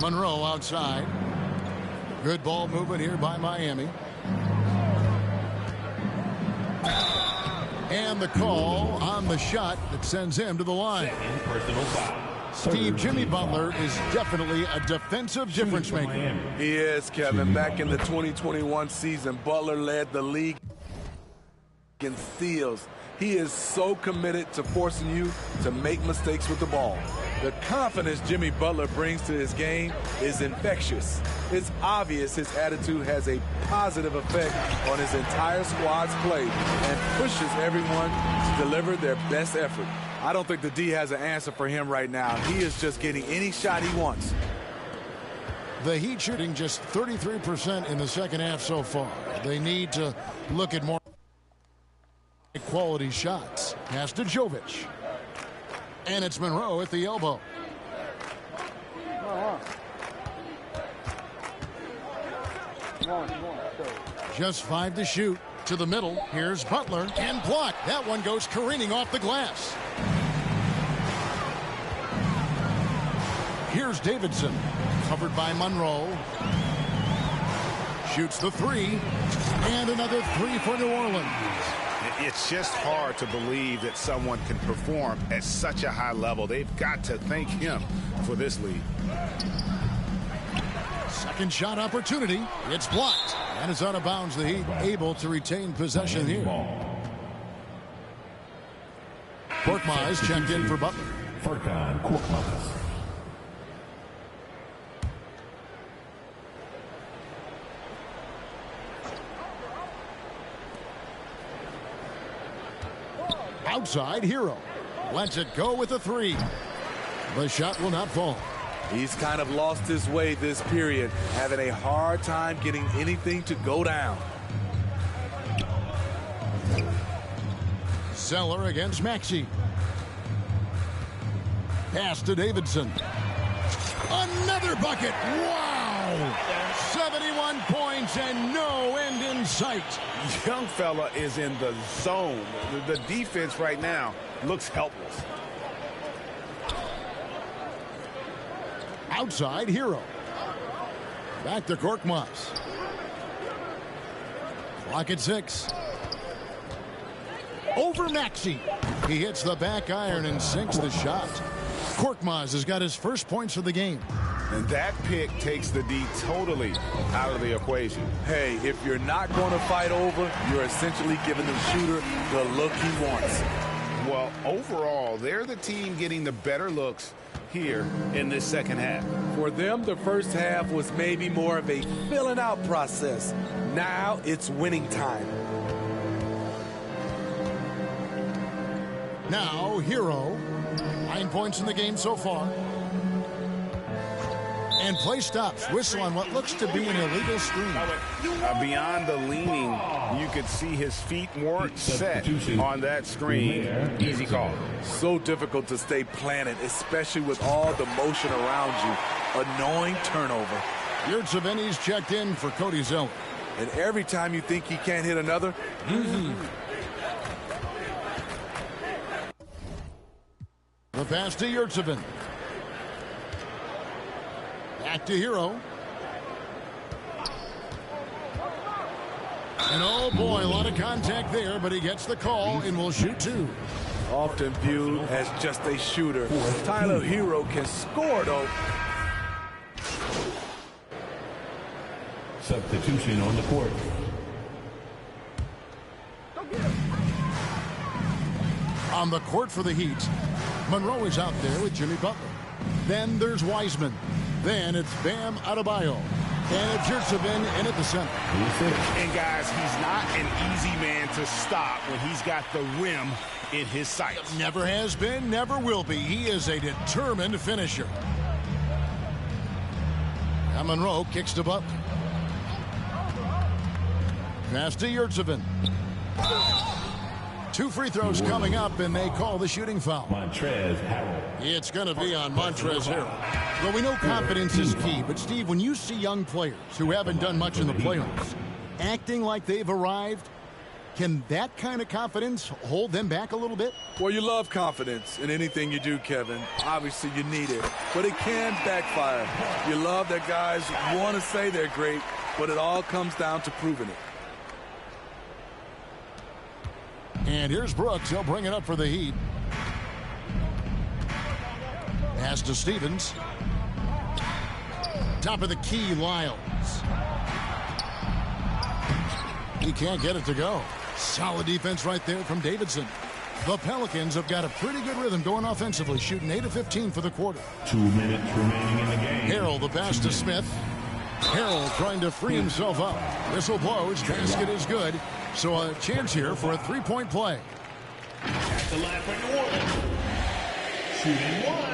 Monroe outside. Good ball movement here by Miami. And the call on the shot that sends him to the line.
Personal foul.
Steve, Jimmy Butler is definitely a defensive difference maker.
He is, Kevin. Back in the 2021 season, Butler led the league in steals. He is so committed to forcing you to make mistakes with the ball. The confidence Jimmy Butler brings to his game is infectious. It's obvious his attitude has a positive effect on his entire squad's play and pushes everyone to deliver their best effort. I don't think the D has an answer for him right now. He is just getting any shot he wants.
The Heat shooting just 33% in the second half so far. They need to look at more quality shots. Pass to Jovic. And it's Monroe at the elbow. Just 5 to shoot. To the middle. Here's Butler. And blocked. That one goes careening off the glass. Here's Davidson. Covered by Monroe. Shoots the three. And another three for New Orleans.
It's just hard to believe that someone can perform at such a high level. They've got to thank him for this lead.
Second shot opportunity. It's blocked. And it's out of bounds. The Heat able to retain possession here. Korkmaz checked in for Butler.
Furkan Korkmaz.
Outside, Hero. Lets it go with a three. The shot will not fall.
He's kind of lost his way this period, having a hard time getting anything to go down.
Zeller against Maxey. Pass to Davidson. Another bucket. Wow! 71 points and no end in sight.
Young fella is in the zone. The defense right now looks helpless.
Outside, Hero. Back to Korkmaz. Clock at 6. Over Maxey. He hits the back iron and sinks the shot. Korkmaz has got his first points of the game.
And that pick takes the D totally out of the equation.
Hey, if you're not going to fight over, you're essentially giving the shooter the look he wants.
Well, overall, they're the team getting the better looks here in this second half.
For them, the first half was maybe more of a filling out process. Now it's winning time.
Now, Hero. 9 points in the game so far. And play stops. Whistle on what looks to be an illegal screen.
Beyond the leaning, you could see his feet weren't set on that screen. Easy call.
So difficult to stay planted, especially with all the motion around you. Annoying turnover.
Yurtseven's checked in for Cody Zeller.
And every time you think he can't hit another,
The pass to Yurtseven. Back to Hero. And oh boy, a lot of contact there, but he gets the call and will shoot 2.
Often viewed as just a shooter. Tyler Hero can score, though.
Substitution on the court.
On the court for the Heat, Monroe is out there with Jimmy Butler. Then there's Wiseman. Then it's Bam Adebayo. And it's Yurtseven in at the center.
And guys, he's not an easy man to stop when he's got the rim in his sights.
Never has been, never will be. He is a determined finisher. Now Monroe kicks to Butler. Pass to Yurtseven. 2 free throws coming up, and they call the shooting foul.
Montrezl Harrell.
It's going to be on Montrezl Harrell. Well, we know confidence is key, but Steve, when you see young players who haven't done much in the playoffs acting like they've arrived, can that kind of confidence hold them back a little bit?
Well, you love confidence in anything you do, Kevin. Obviously, you need it, but it can backfire. You love that guys want to say they're great, but it all comes down to proving it.
And here's Brooks. He'll bring it up for the Heat. Pass to Stevens. Top of the key, Lyles. He can't get it to go. Solid defense right there from Davidson. The Pelicans have got a pretty good rhythm going offensively, shooting 8 of 15 for the quarter.
2 minutes remaining in the game.
Harrell, the pass to Smith. Harrell trying to free himself up. Whistle blows. Basket is good. So a chance here for a three-point play.
At the line for New Orleans. Shooting 1.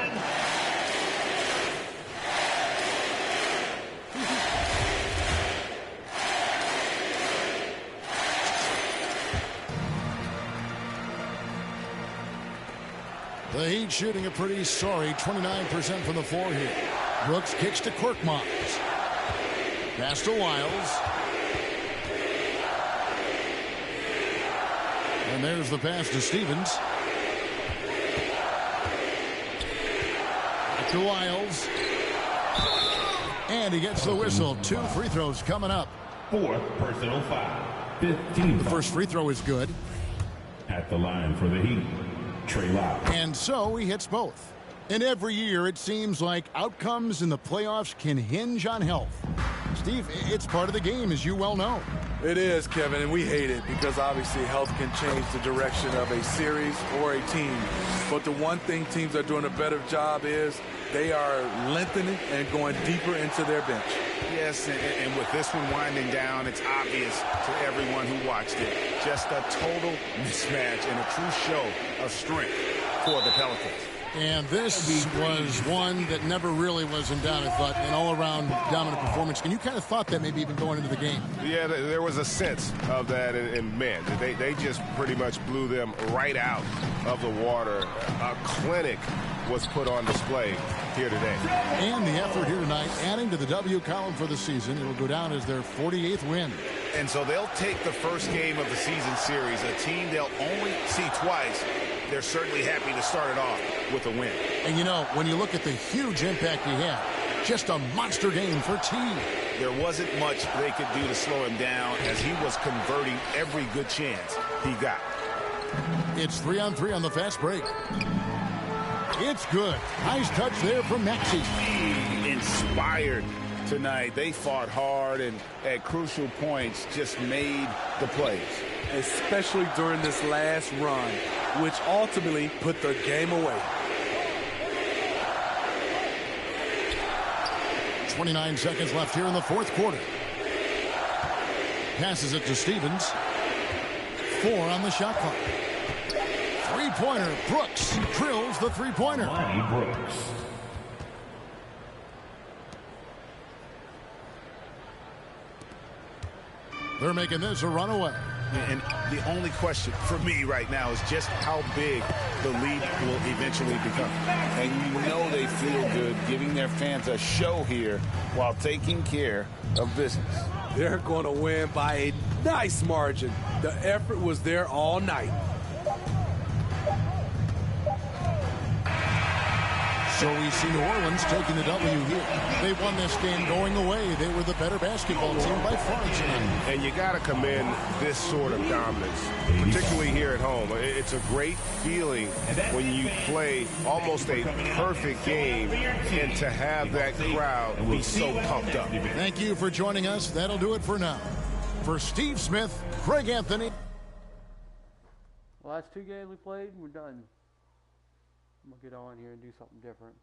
The Heat shooting a pretty sorry 29% from the floor here. Brooks kicks to Korkmaz. Pass to Lyles. And there's the pass to Stevens. Back to Lyles. And he gets the whistle. 2 free throws coming up.
4th personal foul. 15.
The first free throw is good.
At the line for the Heat, Trey Lyles.
And so he hits both. And every year it seems like outcomes in the playoffs can hinge on health. Steve, it's part of the game, as you well know.
It is, Kevin, and we hate it because obviously health can change the direction of a series or a team. But the one thing teams are doing a better job is they are lengthening and going deeper into their bench.
Yes, and with this one winding down, it's obvious to everyone who watched it. Just a total mismatch and a true show of strength for the Pelicans.
And this was one that never really was in doubt, I thought, an all-around dominant performance. And you kind of thought that maybe even going into the game.
Yeah, there was a sense of that, and man, they just pretty much blew them right out of the water. A clinic was put on display here today.
And the effort here tonight, adding to the W column for the season. It will go down as their 48th win.
And so they'll take the first game of the season series, a team they'll only see twice. They're certainly happy to start it off with a win.
And you know, when you look at the huge impact he had, just a monster game for T.
There wasn't much they could do to slow him down as he was converting every good chance he got.
It's 3-on-3 on the fast break. It's good. Nice touch there from Maxey.
And
inspired tonight. They fought hard and at crucial points just made the plays.
Especially during this last run, which ultimately put the game away.
29 seconds left here in the fourth quarter. Passes it to Stevens. 4 on the shot clock. Three-pointer. Brooks drills the three-pointer.
Lonnie Brooks.
They're making this a runaway.
And the only question for me right now is just how big the lead will eventually become. And you know they feel good giving their fans a show here while taking care of business.
They're going to win by a nice margin. The effort was there all night.
So we see New Orleans taking the W here. They won this game going away. They were the better basketball team by far tonight.
And you got to commend this sort of dominance, particularly here at home. It's a great feeling when you play almost a perfect game and to have that crowd be so pumped up.
Thank you for joining us. That'll do it for now. For Steve Smith, Craig Anthony.
The last 2 games we played, we're done. I'm going to get on here and do something different.